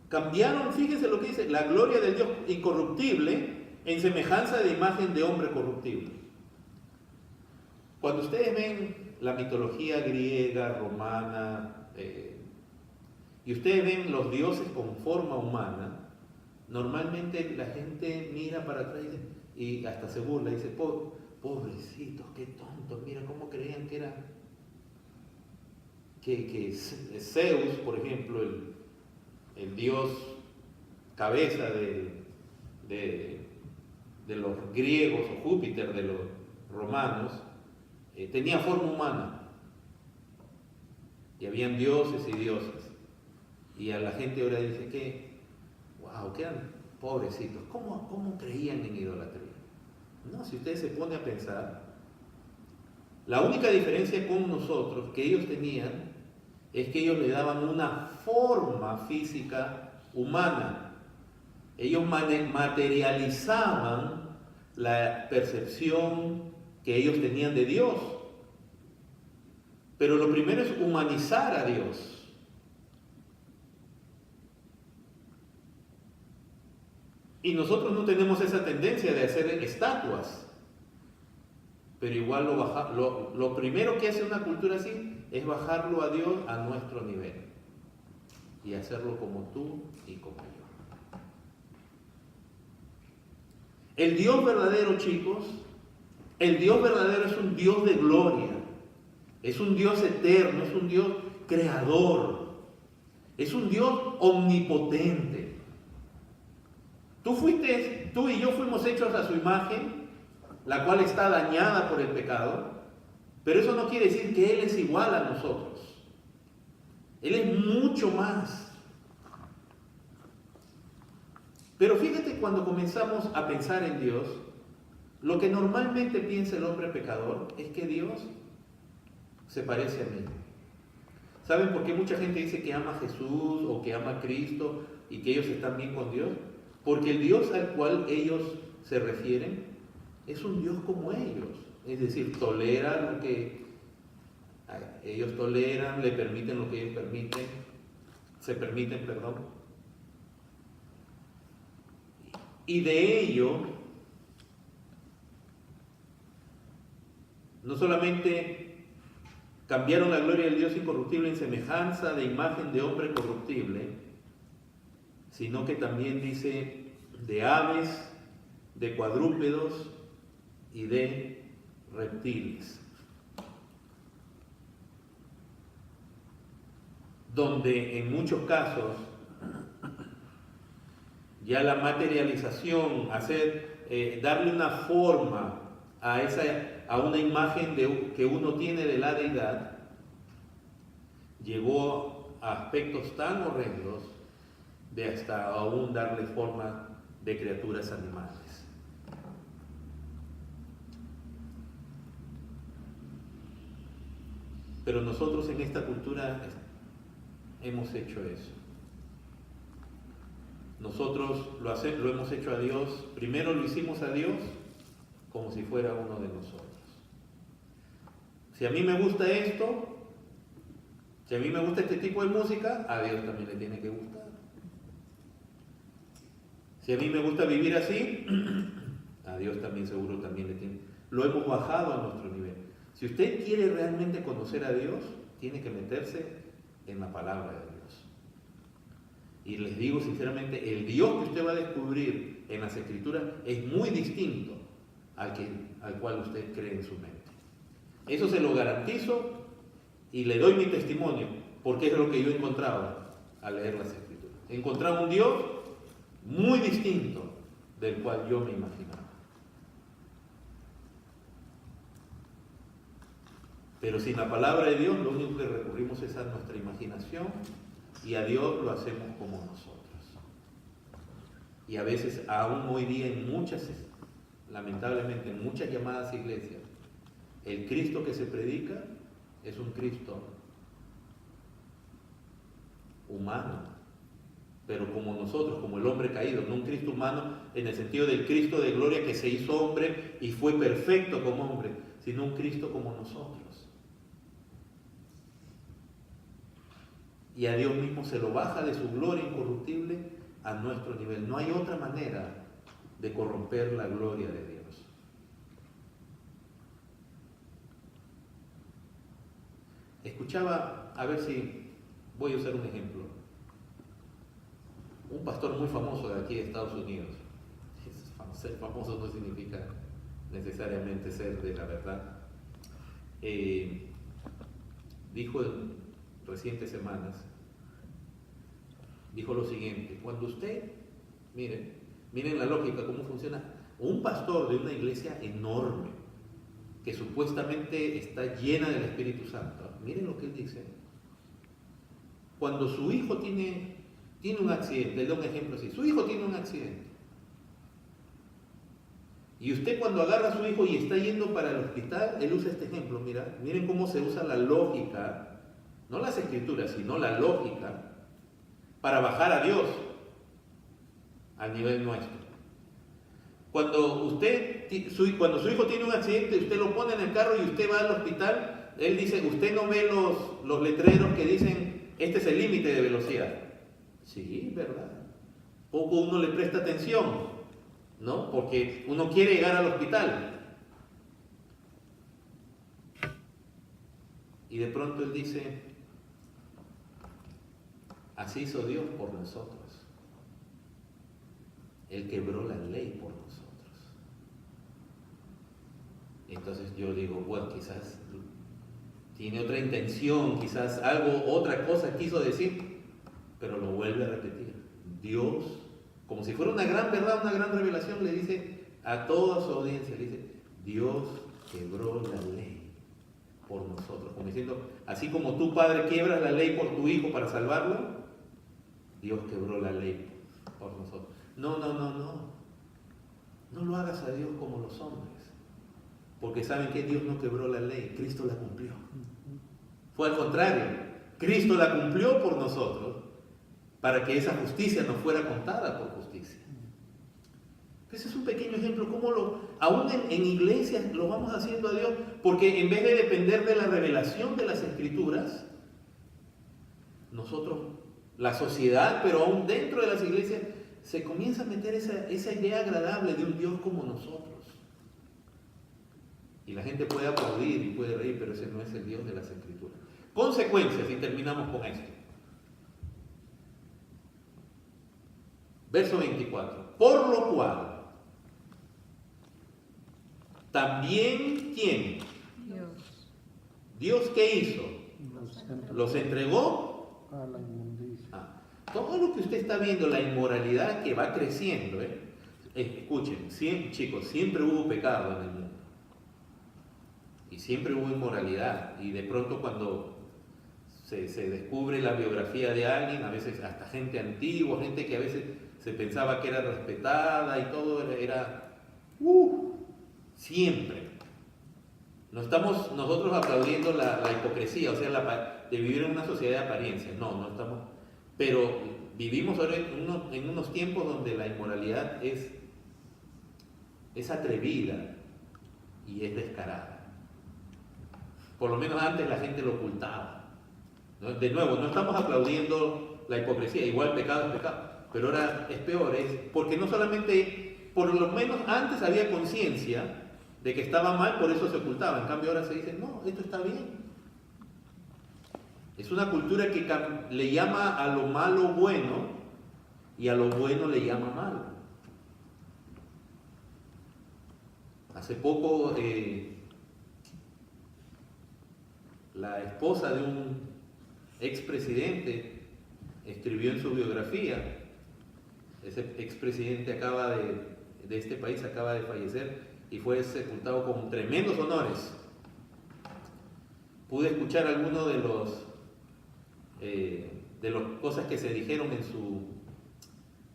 Cambiaron, fíjense lo que dice, la gloria del Dios incorruptible en semejanza de imagen de hombre corruptible. Cuando ustedes ven la mitología griega, romana, y ustedes ven los dioses con forma humana, normalmente la gente mira para atrás y hasta se burla, dice, pobrecitos, qué tontos, mira cómo creían que era, que Zeus, por ejemplo, el dios cabeza de los griegos, o Júpiter de los romanos, tenía forma humana. Y habían dioses y diosas. Y a la gente ahora dice que, wow, quedan pobrecitos. ¿Cómo creían en idolatría? No, si usted se pone a pensar, la única diferencia con nosotros que ellos tenían es que ellos le daban una forma física humana. Ellos materializaban la percepción que ellos tenían de Dios. Pero lo primero es humanizar a Dios. Y nosotros no tenemos esa tendencia de hacer estatuas. Pero igual lo primero que hace una cultura así es bajarlo a Dios a nuestro nivel. Y hacerlo como tú y como yo. El Dios verdadero, chicos, el Dios verdadero es un Dios de gloria. Es un Dios eterno, es un Dios creador. Es un Dios omnipotente. Tú y yo fuimos hechos a su imagen, la cual está dañada por el pecado, pero eso no quiere decir que Él es igual a nosotros. Él es mucho más. Pero fíjate, cuando comenzamos a pensar en Dios, lo que normalmente piensa el hombre pecador es que Dios se parece a mí. ¿Saben por qué mucha gente dice que ama a Jesús o que ama a Cristo y que ellos están bien con Dios? Porque el Dios al cual ellos se refieren es un Dios como ellos. Es decir, tolera lo que ellos toleran, le permiten lo que ellos se permiten, perdón. Y de ello, no solamente cambiaron la gloria del Dios incorruptible en semejanza de imagen de hombre corruptible, sino que también dice de aves, de cuadrúpedos y de reptiles. Donde en muchos casos ya la materialización, darle una forma a una imagen que uno tiene de la deidad, llegó a aspectos tan horrendos de hasta aún darle forma de criaturas animales. Pero nosotros en esta cultura hemos hecho eso. Nosotros lo hemos hecho a Dios, primero lo hicimos a Dios como si fuera uno de nosotros. Si a mí me gusta esto, si a mí me gusta este tipo de música, a Dios también le tiene que gustar. Si a mí me gusta vivir así, a Dios también seguro también le tiene. Lo hemos bajado a nuestro nivel. Si usted quiere realmente conocer a Dios, tiene que meterse en la palabra de Dios. Y les digo sinceramente, el Dios que usted va a descubrir en las Escrituras es muy distinto al cual usted cree en su mente. Eso se lo garantizo y le doy mi testimonio, porque es lo que yo he encontrado al leer las Escrituras. He encontrado un Dios muy distinto del cual yo me imaginaba. Pero sin la palabra de Dios, lo único que recurrimos es a nuestra imaginación y a Dios lo hacemos como nosotros. Y a veces, aún hoy día, lamentablemente, en muchas llamadas iglesias, el Cristo que se predica es un Cristo humano, pero como nosotros, como el hombre caído, no un Cristo humano en el sentido del Cristo de gloria que se hizo hombre y fue perfecto como hombre, sino un Cristo como nosotros. Y a Dios mismo se lo baja de su gloria incorruptible a nuestro nivel. No hay otra manera de corromper la gloria de Dios. Escuchaba, a ver si voy a usar un ejemplo. Un pastor muy famoso de aquí de Estados Unidos. Ser famoso no significa necesariamente ser de la verdad. Dijo en recientes semanas, dijo lo siguiente: cuando usted, miren la lógica, cómo funciona. Un pastor de una iglesia enorme, que supuestamente está llena del Espíritu Santo, miren lo que él dice. Cuando su hijo tiene un accidente, le doy un ejemplo así, su hijo tiene un accidente, y usted cuando agarra a su hijo y está yendo para el hospital, él usa este ejemplo, miren cómo se usa la lógica, no las escrituras, sino la lógica, para bajar a Dios al nivel nuestro. Cuando su hijo tiene un accidente, usted lo pone en el carro y usted va al hospital, él dice, usted no ve los letreros que dicen, este es el límite de velocidad. Sí, ¿verdad? Poco uno le presta atención, ¿no? Porque uno quiere llegar al hospital. Y de pronto él dice, así hizo Dios por nosotros. Él quebró la ley por nosotros. Entonces yo digo, bueno, quizás tiene otra intención, quizás otra cosa quiso decir, pero lo vuelve a repetir. Dios, como si fuera una gran verdad, una gran revelación, le dice a toda su audiencia, le dice, Dios quebró la ley por nosotros. Como diciendo, así como tú, padre, quiebras la ley por tu hijo para salvarlo, Dios quebró la ley por nosotros. No lo hagas a Dios como los hombres, porque saben que Dios no quebró la ley, Cristo la cumplió. Fue al contrario, Cristo la cumplió por nosotros para que esa justicia nos fuera contada por justicia. Ese es un pequeño ejemplo, cómo aún en iglesias lo vamos haciendo a Dios, porque en vez de depender de la revelación de las Escrituras, nosotros, la sociedad, pero aún dentro de las iglesias, se comienza a meter esa idea agradable de un Dios como nosotros. Y la gente puede aplaudir y puede reír, pero ese no es el Dios de las Escrituras. Consecuencias, y terminamos con esto. Verso 24. Por lo cual, también, ¿quién? ¿Dios qué hizo? Los entregó a la inmundicia. Todo lo que usted está viendo, la inmoralidad que va creciendo, escuchen, chicos, siempre hubo pecado en el mundo. Y siempre hubo inmoralidad. Y de pronto cuando se descubre la biografía de alguien, a veces hasta gente antigua, gente que a veces se pensaba que era respetada y todo era siempre. No estamos nosotros aplaudiendo la hipocresía, o sea, de vivir en una sociedad de apariencias. No, no estamos. Pero vivimos ahora en unos tiempos donde la inmoralidad es atrevida y es descarada. Por lo menos antes la gente lo ocultaba, ¿no? De nuevo, no estamos aplaudiendo la hipocresía, igual pecado es pecado, pero ahora es peor, porque no solamente, por lo menos antes había conciencia de que estaba mal, por eso se ocultaba. En cambio ahora se dice, no, esto está bien. Es una cultura que le llama a lo malo bueno y a lo bueno le llama malo. Hace poco la esposa de un expresidente escribió en su biografía, ese expresidente de este país acaba de fallecer y fue sepultado con tremendos honores. Pude escuchar algunos de las cosas que se dijeron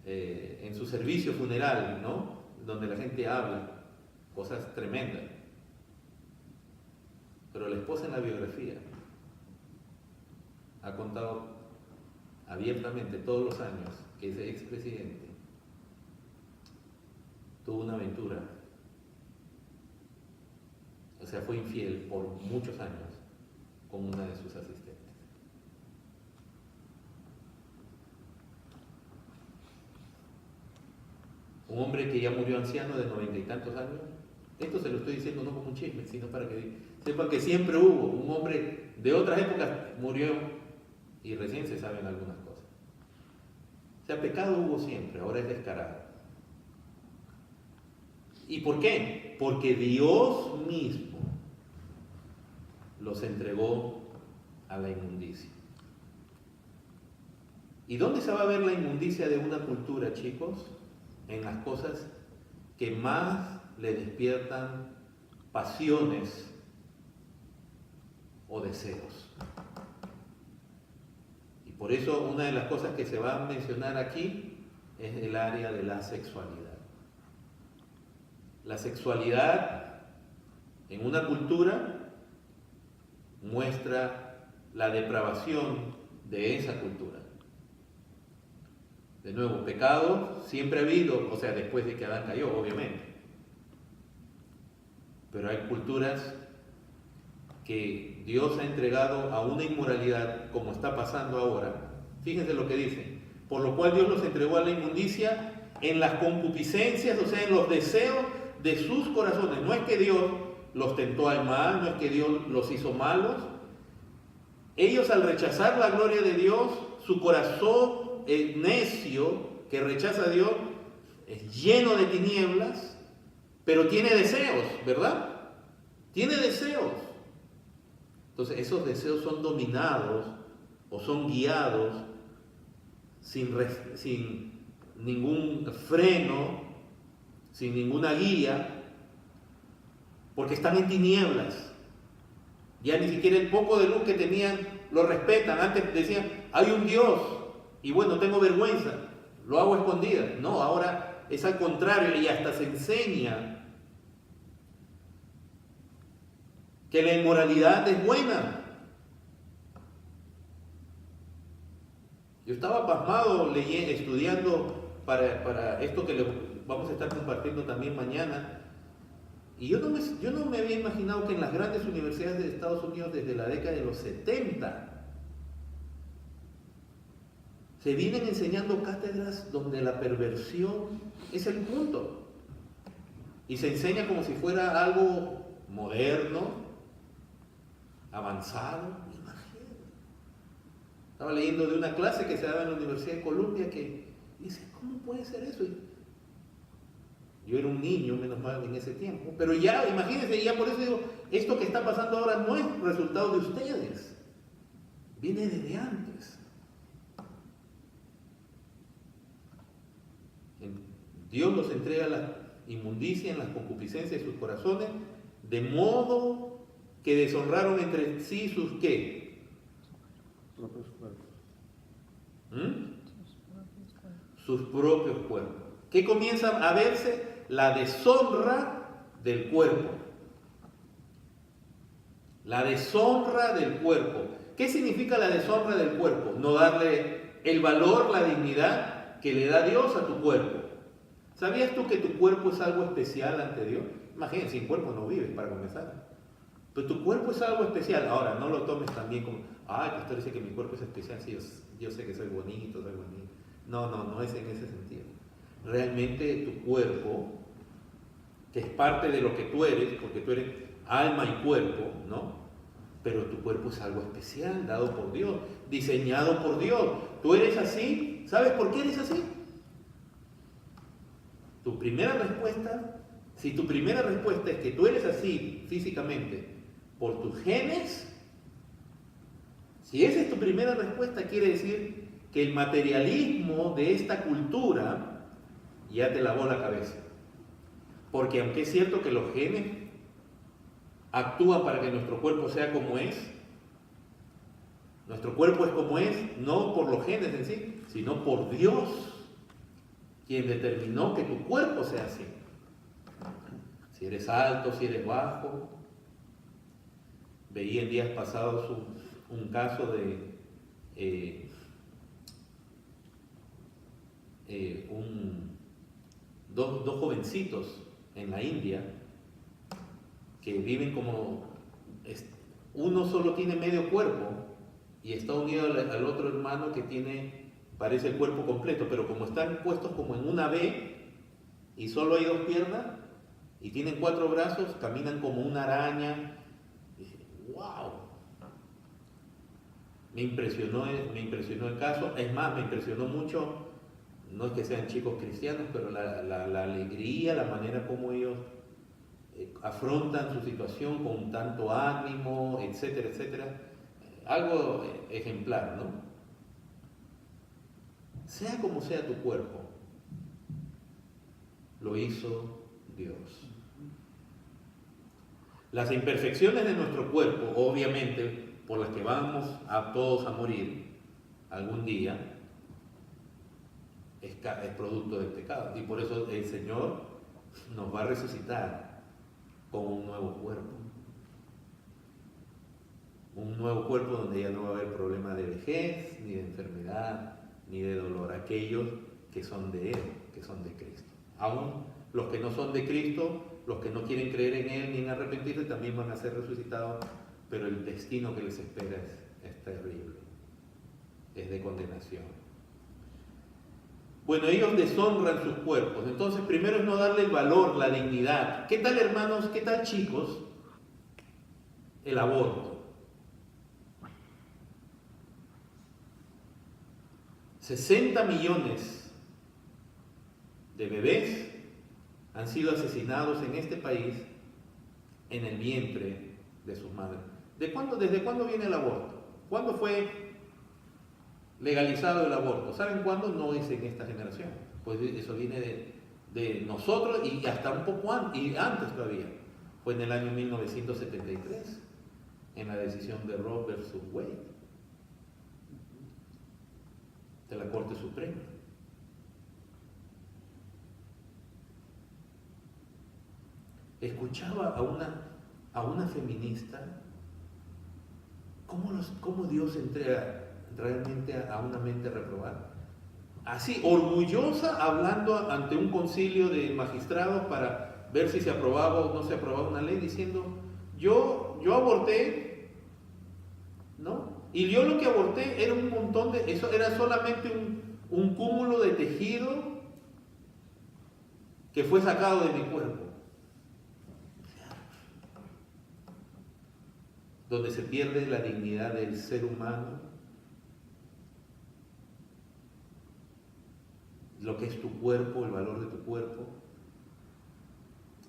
en su servicio funeral, ¿no? Donde la gente habla, cosas tremendas. Pero la esposa en la biografía ha contado abiertamente todos los años que ese expresidente tuvo una aventura, o sea, fue infiel por muchos años con una de sus asistentes. Un hombre que ya murió anciano de 90 y tantos años. Esto se lo estoy diciendo no como un chisme, sino para que sepan que siempre hubo un hombre de otras épocas, murió y recién se saben algunas cosas. O sea, pecado hubo siempre, ahora es descarado. ¿Y por qué? Porque Dios mismo los entregó a la inmundicia. ¿Y dónde se va a ver la inmundicia de una cultura, chicos? En las cosas que más le despiertan pasiones o deseos. Y por eso una de las cosas que se va a mencionar aquí es el área de la sexualidad. La sexualidad en una cultura muestra la depravación de esa cultura. De nuevo, pecado siempre ha habido, o sea, después de que Adán cayó, obviamente. Pero hay culturas que Dios ha entregado a una inmoralidad, como está pasando ahora. Fíjense lo que dice. Por lo cual Dios los entregó a la inmundicia en las concupiscencias, o sea, en los deseos de sus corazones. No es que Dios los tentó al mal, no es que Dios los hizo malos. Ellos, al rechazar la gloria de Dios, su corazón necio que rechaza a Dios es lleno de tinieblas, pero tiene deseos, ¿verdad? Tiene deseos. Entonces esos deseos son dominados o son guiados sin ningún freno, sin ninguna guía, porque están en tinieblas. Ya ni siquiera el poco de luz que tenían lo respetan. Antes decían, hay un Dios, y bueno, tengo vergüenza, lo hago a escondidas. No, ahora es al contrario, y hasta se enseña que la inmoralidad es buena. Yo estaba pasmado estudiando para esto que vamos a estar compartiendo también mañana, y yo no me había imaginado que en las grandes universidades de Estados Unidos desde la década de los 70 se vienen enseñando cátedras donde la perversión es el punto. Y se enseña como si fuera algo moderno, avanzado. Imagínate. Estaba leyendo de una clase que se daba en la Universidad de Columbia que dice, ¿cómo puede ser eso? Yo era un niño, menos mal, en ese tiempo. Pero ya, imagínense, ya por eso digo, esto que está pasando ahora no es resultado de ustedes. Viene desde antes. Dios los entrega a la inmundicia en las concupiscencias de sus corazones, de modo que deshonraron entre sí sus ¿qué? Propios cuerpos. Sus propios cuerpos. ¿Qué comienza a verse? La deshonra del cuerpo. La deshonra del cuerpo. ¿Qué significa la deshonra del cuerpo? No darle el valor, la dignidad que le da Dios a tu cuerpo. ¿Sabías tú que tu cuerpo es algo especial ante Dios? Imagínate, sin cuerpo no vives, para comenzar. Pero tu cuerpo es algo especial. Ahora, no lo tomes también como, ay, pastor dice que mi cuerpo es especial. Sí, yo sé que soy bonito, soy bonito. No es en ese sentido. Realmente tu cuerpo, que es parte de lo que tú eres, porque tú eres alma y cuerpo, ¿no? Pero tu cuerpo es algo especial, dado por Dios, diseñado por Dios. Tú eres así. ¿Sabes por qué eres así? Tu primera respuesta, si tu primera respuesta es que tú eres así físicamente por tus genes, si esa es tu primera respuesta, quiere decir que el materialismo de esta cultura ya te lavó la cabeza. Porque aunque es cierto que los genes actúan para que nuestro cuerpo sea como es, nuestro cuerpo es como es, no por los genes en sí, sino por Dios, quien determinó que tu cuerpo sea así. Si eres alto, si eres bajo. Veía en días pasados un caso de dos jovencitos en la India que viven como, uno solo tiene medio cuerpo y está unido al otro hermano que parece el cuerpo completo, pero como están puestos como en una V y solo hay dos piernas y tienen 4 brazos, caminan como una araña. Y dije, wow, me impresionó el caso. Es más, me impresionó mucho, no es que sean chicos cristianos, pero la alegría, la manera como ellos afrontan su situación con tanto ánimo, etcétera, etcétera. Algo ejemplar, ¿no? Sea como sea tu cuerpo, lo hizo Dios. Las imperfecciones de nuestro cuerpo, obviamente, por las que vamos todos a morir algún día, es producto del pecado. Y por eso el Señor nos va a resucitar con un nuevo cuerpo. Un nuevo cuerpo donde ya no va a haber problema de vejez, ni de enfermedad, ni de dolor. Aquellos que son de Él, que son de Cristo. Aún los que no son de Cristo, los que no quieren creer en Él ni en arrepentirse, también van a ser resucitados, pero el destino que les espera es terrible, es de condenación. Bueno, ellos deshonran sus cuerpos. Entonces, primero es no darle el valor, la dignidad. ¿Qué tal, hermanos? ¿Qué tal, chicos? El aborto. 60 millones de bebés han sido asesinados en este país en el vientre de sus madres. ¿Desde cuándo viene el aborto? ¿Cuándo fue legalizado el aborto? ¿Saben cuándo? No es en esta generación. Pues eso viene de nosotros y hasta un poco antes todavía. Fue en el año 1973, en la decisión de Roe versus Wade, de la Corte Suprema. Escuchaba a una feminista cómo Dios entrega realmente a una mente reprobada. Así, orgullosa, hablando ante un concilio de magistrados para ver si se aprobaba o no se aprobaba una ley, diciendo, yo aborté, ¿no? Y yo lo que aborté era un montón eso era solamente un cúmulo de tejido que fue sacado de mi cuerpo. Donde se pierde la dignidad del ser humano, lo que es tu cuerpo, el valor de tu cuerpo.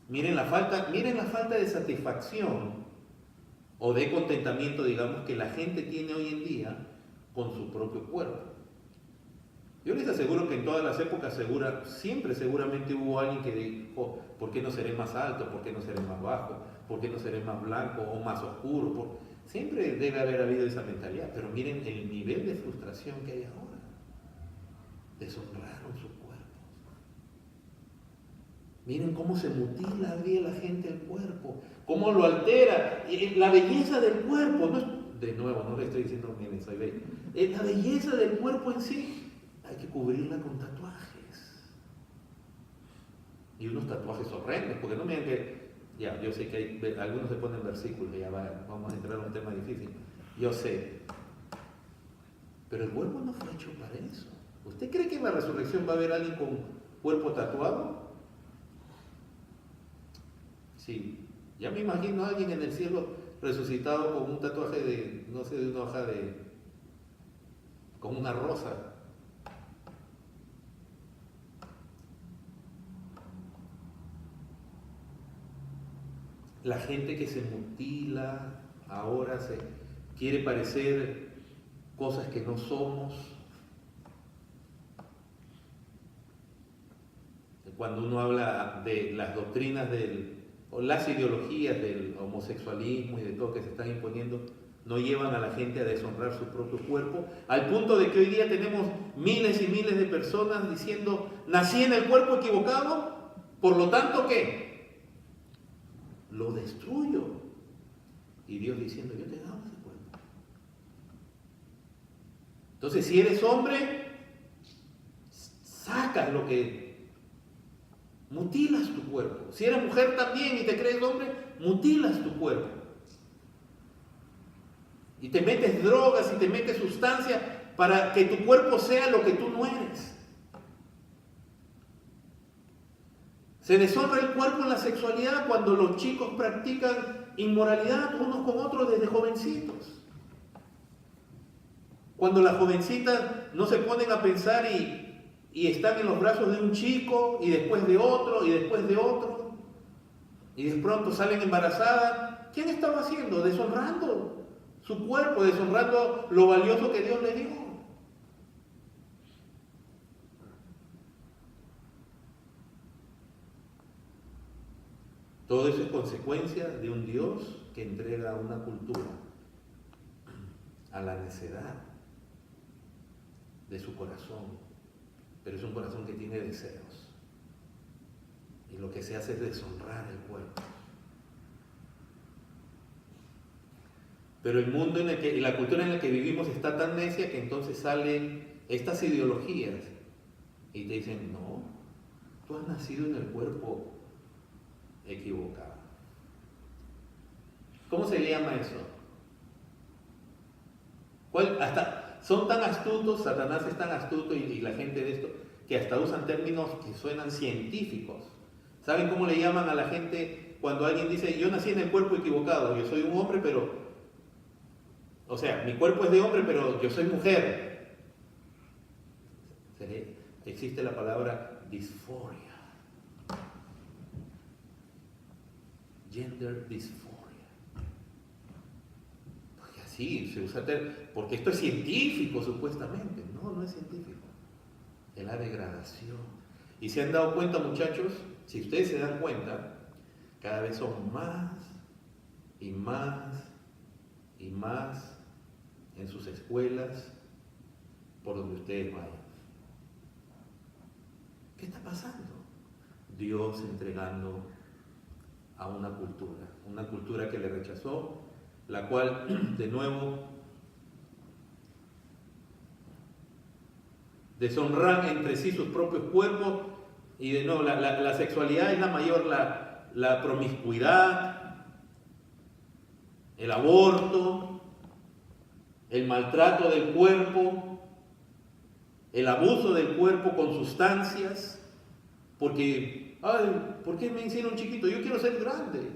Miren la falta de satisfacción o de contentamiento, digamos, que la gente tiene hoy en día con su propio cuerpo. Yo les aseguro que en todas las épocas siempre seguramente hubo alguien que dijo, ¿por qué no seré más alto? ¿Por qué no seré más bajo? ¿Por qué no seré más blanco o más oscuro? Siempre debe haber habido esa mentalidad, pero miren el nivel de frustración que hay ahora. Deshonraron sus cuerpos. Miren cómo se mutila hoy día la gente el cuerpo, cómo lo altera, la belleza del cuerpo. No es, de nuevo, no le estoy diciendo, miren, soy bello. La belleza del cuerpo en sí, hay que cubrirla con tatuajes. Y unos tatuajes horrendos, porque no miren que, ya, yo sé que hay, algunos se ponen versículos, ya vamos a entrar a un tema difícil, yo sé. Pero el cuerpo no fue hecho para eso. ¿Usted cree que en la resurrección va a haber alguien con cuerpo tatuado? Sí, ya me imagino a alguien en el cielo resucitado con un tatuaje de, no sé, de una hoja de, con una rosa. La gente que se mutila ahora se quiere parecer cosas que no somos. Cuando uno habla de las doctrinas o las ideologías del homosexualismo y de todo que se están imponiendo, no llevan a la gente a deshonrar su propio cuerpo, al punto de que hoy día tenemos miles y miles de personas diciendo, nací en el cuerpo equivocado, por lo tanto, ¿qué? Lo destruyo. Y Dios diciendo, yo te he dado ese cuerpo. Entonces, si eres hombre, sacas lo que... mutilas tu cuerpo. Si eres mujer también y te crees hombre, mutilas tu cuerpo. Y te metes drogas y te metes sustancias para que tu cuerpo sea lo que tú no eres. Se deshonra el cuerpo en la sexualidad cuando los chicos practican inmoralidad unos con otros desde jovencitos. Cuando las jovencitas no se ponen a pensar y están en los brazos de un chico y después de otro y después de otro y de pronto salen embarazadas. ¿Quién estaba haciendo? Deshonrando su cuerpo, deshonrando lo valioso que Dios le dio. Todo eso es consecuencia de un Dios que entrega una cultura a la necedad de su corazón. Pero es un corazón que tiene deseos. Y lo que se hace es deshonrar el cuerpo. Pero el mundo en el que, y la cultura en la que vivimos está tan necia que entonces salen estas ideologías y te dicen, no, tú has nacido en el cuerpo equivocado. ¿Cómo se le llama eso? Hasta son tan astutos, Satanás es tan astuto y la gente de esto, que hasta usan términos que suenan científicos. ¿Saben cómo le llaman a la gente cuando alguien dice, yo nací en el cuerpo equivocado, yo soy un hombre, pero, o sea, mi cuerpo es de hombre, pero yo soy mujer? Existe la palabra disforia. Gender dysphoria. Porque así se usa, porque esto es científico supuestamente. No, no es científico. Es la degradación. Y se han dado cuenta, muchachos, si ustedes se dan cuenta, cada vez son más y más y más en sus escuelas, por donde ustedes vayan. ¿Qué está pasando? Dios entregando a una cultura que le rechazó, la cual, de nuevo, deshonran entre sí sus propios cuerpos, y de nuevo, la sexualidad es la mayor, la promiscuidad, el aborto, el maltrato del cuerpo, el abuso del cuerpo con sustancias, porque, ay, ¿por qué me hicieron chiquito? Yo quiero ser grande.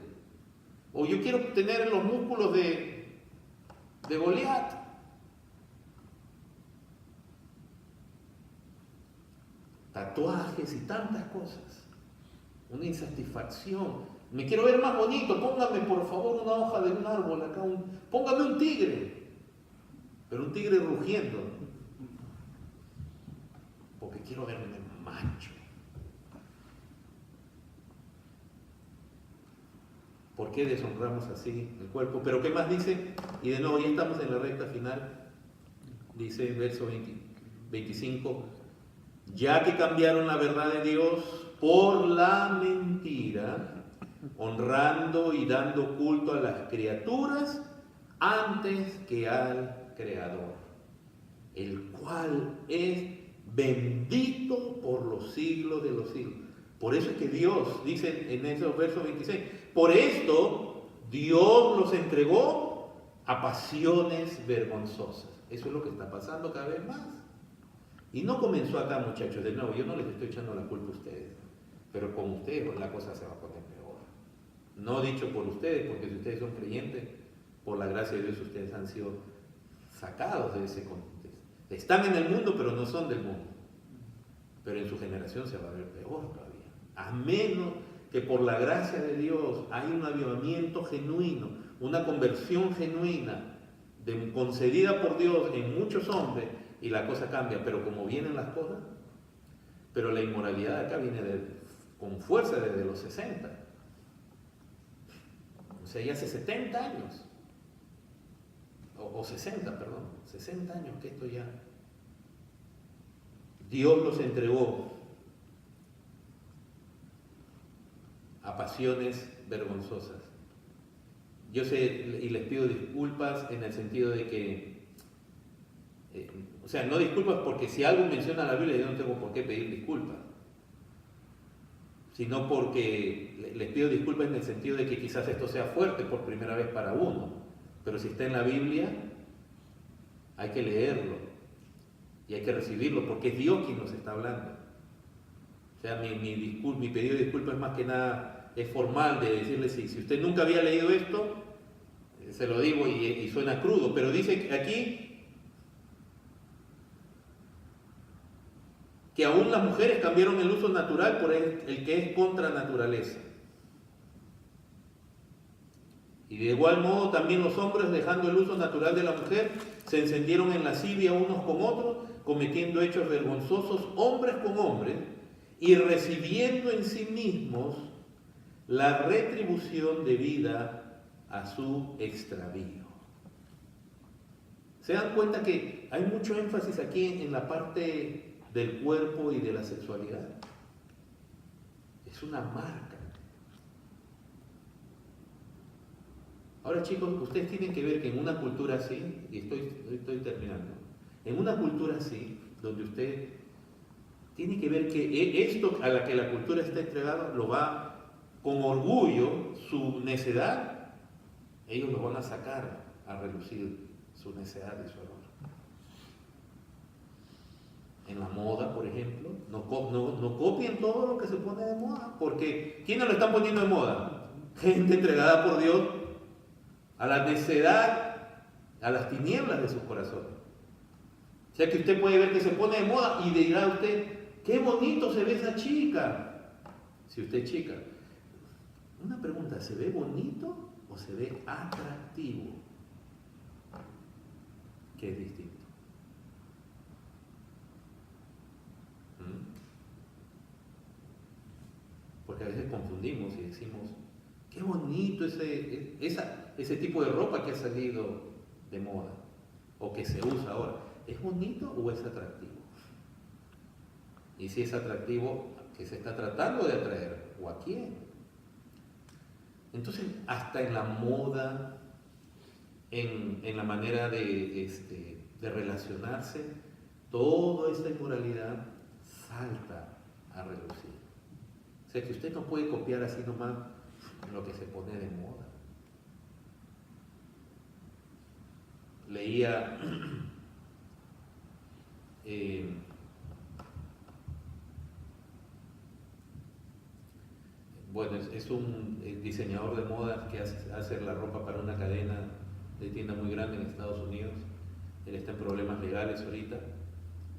O yo quiero tener los músculos de Goliat. Tatuajes y tantas cosas. Una insatisfacción. Me quiero ver más bonito. Póngame por favor una hoja de un árbol acá. Póngame un tigre. Pero un tigre rugiendo. Porque quiero verme macho. ¿Por qué deshonramos así el cuerpo? Pero ¿qué más dice? Y de nuevo, ya estamos en la recta final. Dice verso 25. Ya que cambiaron la verdad de Dios por la mentira, honrando y dando culto a las criaturas antes que al Creador, el cual es bendito por los siglos de los siglos. Por eso es que Dios, dice en esos versos 26, por esto Dios los entregó a pasiones vergonzosas. Eso es lo que está pasando cada vez más. Y no comenzó acá, muchachos, de nuevo, yo no les estoy echando la culpa a ustedes, pero con ustedes la cosa se va a poner peor. No dicho por ustedes, porque si ustedes son creyentes, por la gracia de Dios ustedes han sido sacados de ese contexto. Están en el mundo, pero no son del mundo. Pero en su generación se va a ver peor todavía. A menos que por la gracia de Dios hay un avivamiento genuino, una conversión genuina, concedida por Dios en muchos hombres, y la cosa cambia. Pero como vienen las cosas, pero la inmoralidad acá viene con fuerza desde los 60. O sea, ya hace 70 años. O 60, perdón. 60 años que esto ya. Dios los entregó a pasiones vergonzosas. Yo sé y les pido disculpas en el sentido de que, o sea, no disculpas porque si algo menciona la Biblia yo no tengo por qué pedir disculpas, sino porque les pido disculpas en el sentido de que quizás esto sea fuerte por primera vez para uno, pero si está en la Biblia hay que leerlo y hay que recibirlo porque es Dios quien nos está hablando. O sea, mi pedido de disculpas es más que nada es formal de decirle si usted nunca había leído esto, se lo digo y suena crudo, pero dice aquí que aún las mujeres cambiaron el uso natural por el que es contra naturaleza. Y de igual modo también los hombres, dejando el uso natural de la mujer, se encendieron en lascivia unos con otros, cometiendo hechos vergonzosos hombres con hombres y recibiendo en sí mismos la retribución debida a su extravío. ¿Se dan cuenta que hay mucho énfasis aquí en la parte del cuerpo y de la sexualidad? Es una marca. Ahora, chicos, ustedes tienen que ver que en una cultura así, y estoy terminando, en una cultura así, donde usted tiene que ver que esto a la que la cultura está entregada lo va con orgullo, su necedad, ellos lo van a sacar a relucir su necedad y su error. En la moda, por ejemplo, no copien todo lo que se pone de moda, porque ¿quiénes lo están poniendo de moda? Gente entregada por Dios a la necedad, a las tinieblas de sus corazones. O sea que usted puede ver que se pone de moda y dirá usted, qué bonito se ve esa chica. Si usted es chica. Una pregunta, ¿se ve bonito o se ve atractivo? Que es distinto. Porque a veces confundimos y decimos, qué bonito ese tipo de ropa que ha salido de moda o que se usa ahora. ¿Es bonito o es atractivo? Y si es atractivo, ¿qué se está tratando de atraer? ¿O a quién? Entonces, hasta en la moda, en la manera de relacionarse, toda esta inmoralidad salta a relucir. O sea que usted no puede copiar así nomás lo que se pone de moda. Leía bueno, es un diseñador de moda que hace la ropa para una cadena de tienda muy grande en Estados Unidos. Él está en problemas legales ahorita,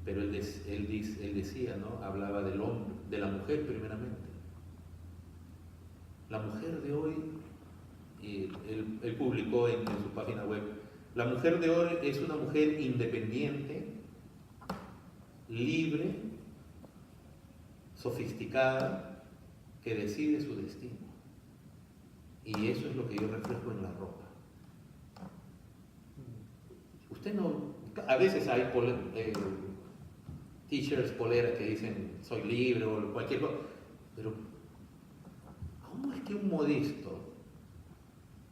pero él decía, ¿no? Hablaba del hombre, de la mujer primeramente. La mujer de hoy, él publicó en su página web, la mujer de hoy es una mujer independiente, libre, sofisticada, que decide su destino. Y eso es lo que yo reflejo en la ropa. Usted no, a veces hay t-shirts, poleras que dicen soy libre o cualquier cosa. Pero, ¿cómo es que un modisto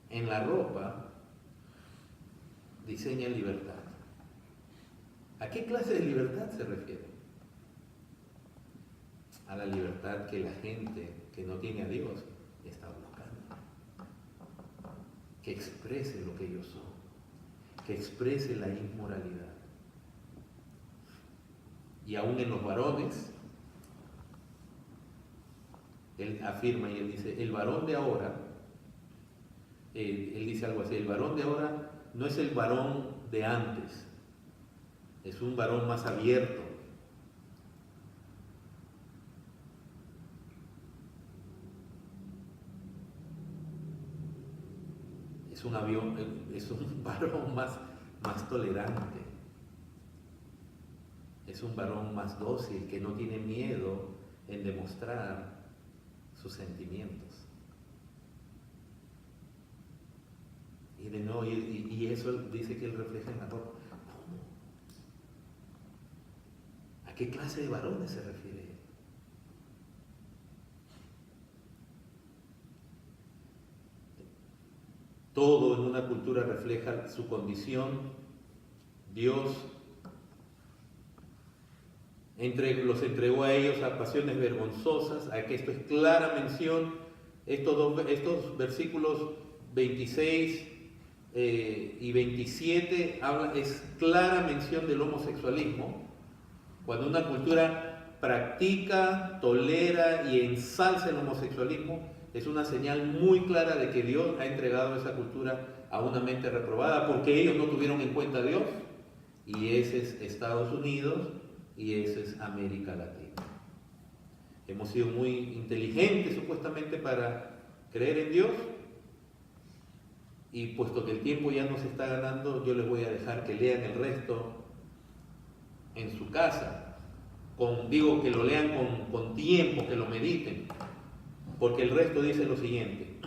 en la ropa diseña libertad? ¿A qué clase de libertad se refiere? A la libertad que la gente que no tiene a Dios está buscando. Que exprese lo que ellos son, que exprese la inmoralidad. Y aún en los varones, él afirma y él dice, el varón de ahora, él dice algo así, el varón de ahora no es el varón de antes, es un varón más abierto. Es un varón más tolerante. Es un varón más dócil que no tiene miedo en demostrar sus sentimientos. Y de nuevo, y eso dice que él refleja en la ropa. ¿Cómo? ¿A qué clase de varones se refiere él? Todo en una cultura refleja su condición. Dios los entregó a ellos a pasiones vergonzosas, a que esto es clara mención, estos versículos 26 y 27 es clara mención del homosexualismo. Cuando una cultura practica, tolera y ensalza el homosexualismo, es una señal muy clara de que Dios ha entregado esa cultura a una mente reprobada, porque ellos no tuvieron en cuenta a Dios, y ese es Estados Unidos, y esa es América Latina. Hemos sido muy inteligentes supuestamente para creer en Dios, y puesto que el tiempo ya nos está ganando, yo les voy a dejar que lean el resto en su casa. Digo que lo lean con tiempo, que lo mediten, porque el resto dice lo siguiente.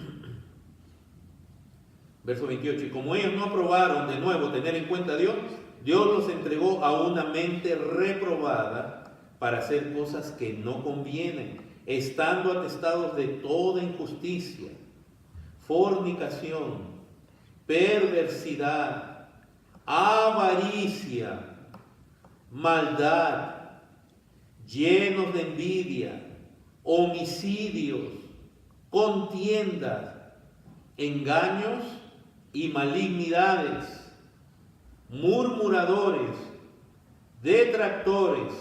Verso 28, y como ellos no aprobaron de nuevo tener en cuenta a Dios, Dios los entregó a una mente reprobada para hacer cosas que no convienen, estando atestados de toda injusticia, fornicación, perversidad, avaricia, maldad, llenos de envidia, homicidios, contiendas, engaños y malignidades, murmuradores, detractores,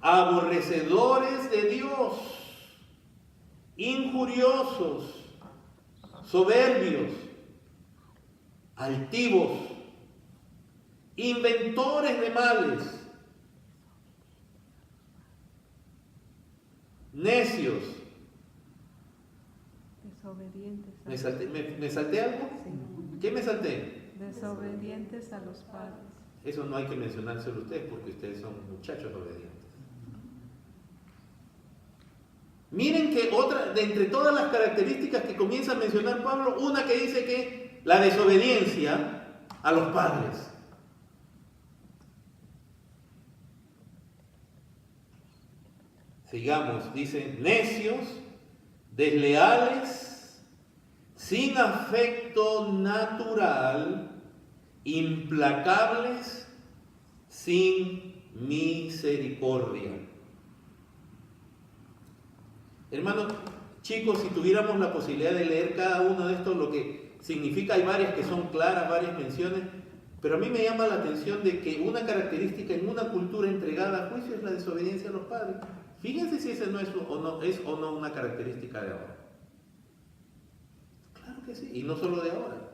aborrecedores de Dios, injuriosos, soberbios, altivos, inventores de males, necios. Desobedientes. ¿Me salté algo? Sí. ¿Qué me salté? Desobedientes a los padres. Eso no hay que mencionárselo a ustedes porque ustedes son muchachos obedientes. Miren que otra, de entre todas las características que comienza a mencionar Pablo, una que dice que la desobediencia a los padres. Sigamos, dice, necios, desleales, sin afecto natural, implacables, sin misericordia. Hermanos, chicos, si tuviéramos la posibilidad de leer cada uno de estos, lo que significa, hay varias que son claras, varias menciones, pero a mí me llama la atención de que una característica en una cultura entregada a juicio es la desobediencia a los padres. Fíjense si ese no es o no una característica de ahora. Claro que sí, y no solo de ahora.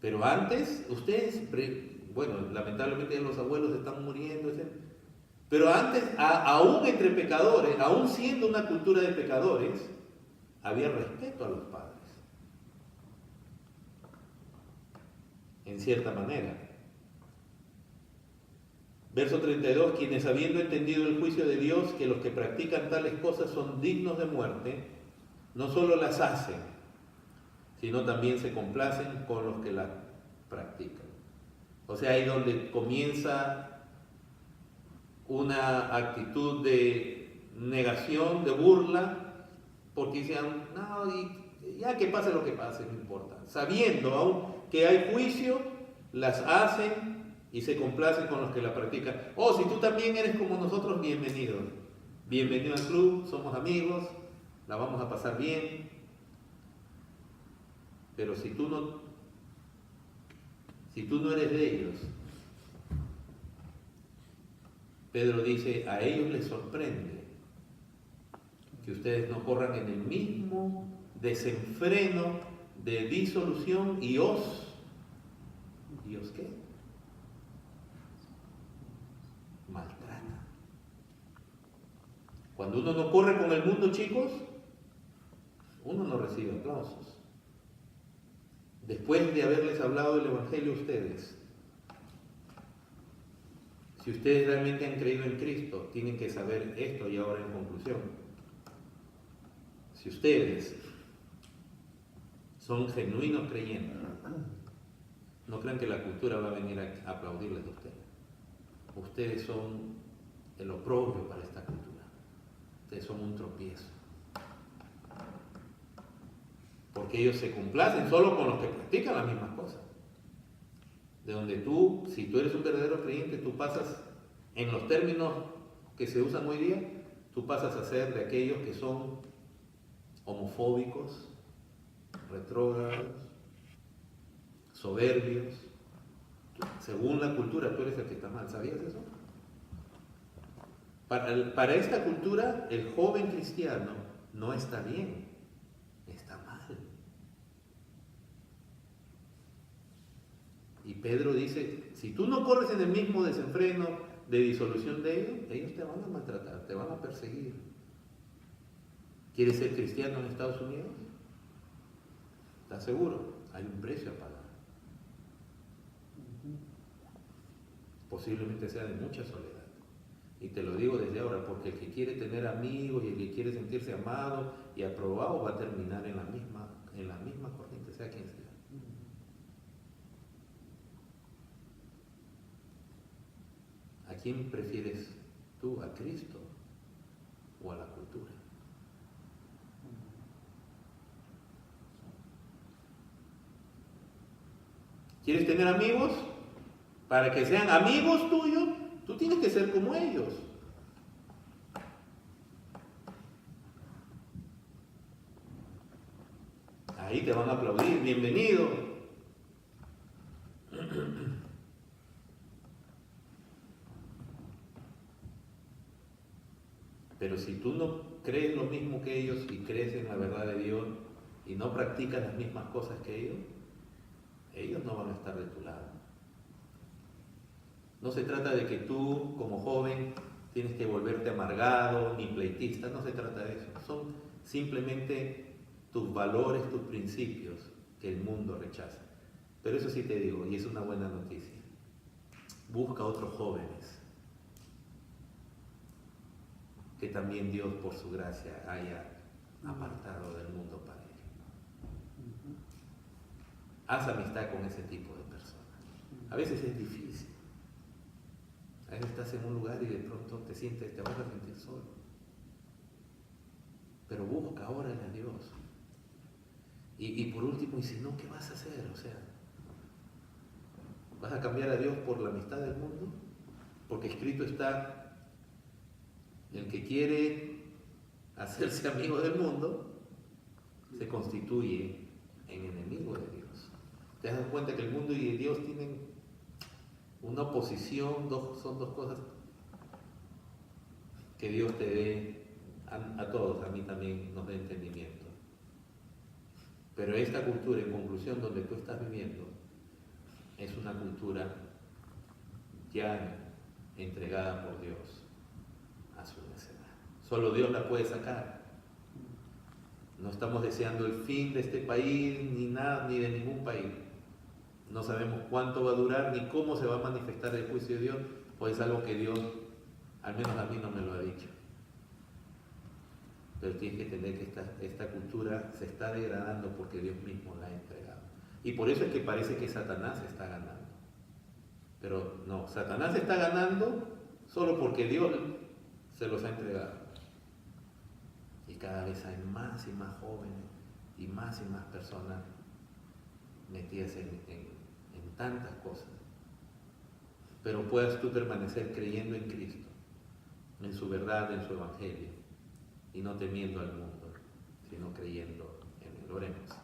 Pero antes, ustedes, bueno, lamentablemente los abuelos están muriendo, etc. Pero antes, aún entre pecadores, aún siendo una cultura de pecadores, había respeto a los padres. En cierta manera. Verso 32, quienes habiendo entendido el juicio de Dios, que los que practican tales cosas son dignos de muerte, no solo las hacen, sino también se complacen con los que las practican. O sea, ahí donde comienza una actitud de negación, de burla, porque dicen, no, y ya que pase lo que pase, no importa. Sabiendo aún que hay juicio, las hacen y se complacen con los que la practican. Oh, si tú también eres como nosotros, bienvenido. Bienvenido al club, somos amigos, la vamos a pasar bien. Pero si tú no eres de ellos, Pedro dice, a ellos les sorprende que ustedes no corran en el mismo desenfreno de disolución y os ¿qué? Maltrata. Cuando uno no corre con el mundo, chicos, uno no recibe aplausos. Después de haberles hablado del Evangelio a ustedes, si ustedes realmente han creído en Cristo, tienen que saber esto. Y ahora en conclusión, si ustedes son genuinos creyentes, no crean que la cultura va a venir a aplaudirles a ustedes. Ustedes son el oprobio para esta cultura. Ustedes son un tropiezo. Porque ellos se complacen solo con los que practican las mismas cosas. De donde tú, si tú eres un verdadero creyente, tú pasas, en los términos que se usan hoy día, tú pasas a ser de aquellos que son homofóbicos, retrógrados, soberbios. Según la cultura, tú eres el que está mal. ¿Sabías eso? Para esta cultura, el joven cristiano no está bien, está mal. Y Pedro dice, si tú no corres en el mismo desenfreno de disolución de ellos te van a maltratar, te van a perseguir. ¿Quieres ser cristiano en Estados Unidos? ¿Estás seguro? Hay un precio a pagar. Posiblemente sea de mucha soledad. Y te lo digo desde ahora, porque el que quiere tener amigos y el que quiere sentirse amado y aprobado va a terminar en la misma corriente, sea quien sea. ¿A quién prefieres tú? ¿A Cristo o a la cultura? ¿Quieres tener amigos? Para que sean amigos tuyos, tú tienes que ser como ellos. Ahí te van a aplaudir, bienvenido. Pero si tú no crees lo mismo que ellos y crees en la verdad de Dios y no practicas las mismas cosas que ellos no van a estar de tu lado. No se trata de que tú, como joven, tienes que volverte amargado ni pleitista, no se trata de eso. Son simplemente tus valores, tus principios que el mundo rechaza. Pero eso sí te digo, y es una buena noticia, busca otros jóvenes que también Dios por su gracia haya apartado del mundo para ellos. Haz amistad con ese tipo de personas. A veces es difícil. A veces estás en un lugar y de pronto te vas a sentir solo. Pero busca, órale a Dios. Y por último, y si no, ¿qué vas a hacer? O sea, ¿vas a cambiar a Dios por la amistad del mundo? Porque escrito está, el que quiere hacerse amigo del mundo, se constituye en enemigo de Dios. ¿Te das cuenta que el mundo y Dios tienen una oposición? Son dos cosas que Dios te dé a todos, a mí también nos dé entendimiento. Pero esta cultura, en conclusión, donde tú estás viviendo, es una cultura ya entregada por Dios a su necedad. Solo Dios la puede sacar. No estamos deseando el fin de este país, ni nada, ni de ningún país. No sabemos cuánto va a durar, ni cómo se va a manifestar el juicio de Dios, o es algo que Dios, al menos a mí, no me lo ha dicho. Pero tienes que entender que esta cultura se está degradando porque Dios mismo la ha entregado. Y por eso es que parece que Satanás está ganando. Pero no, Satanás está ganando solo porque Dios se los ha entregado. cada vez hay más y más jóvenes y más personas metidas en tantas cosas. Pero puedas tú permanecer creyendo en Cristo, en su verdad, en su evangelio, y no temiendo al mundo, sino creyendo en él. Oremos.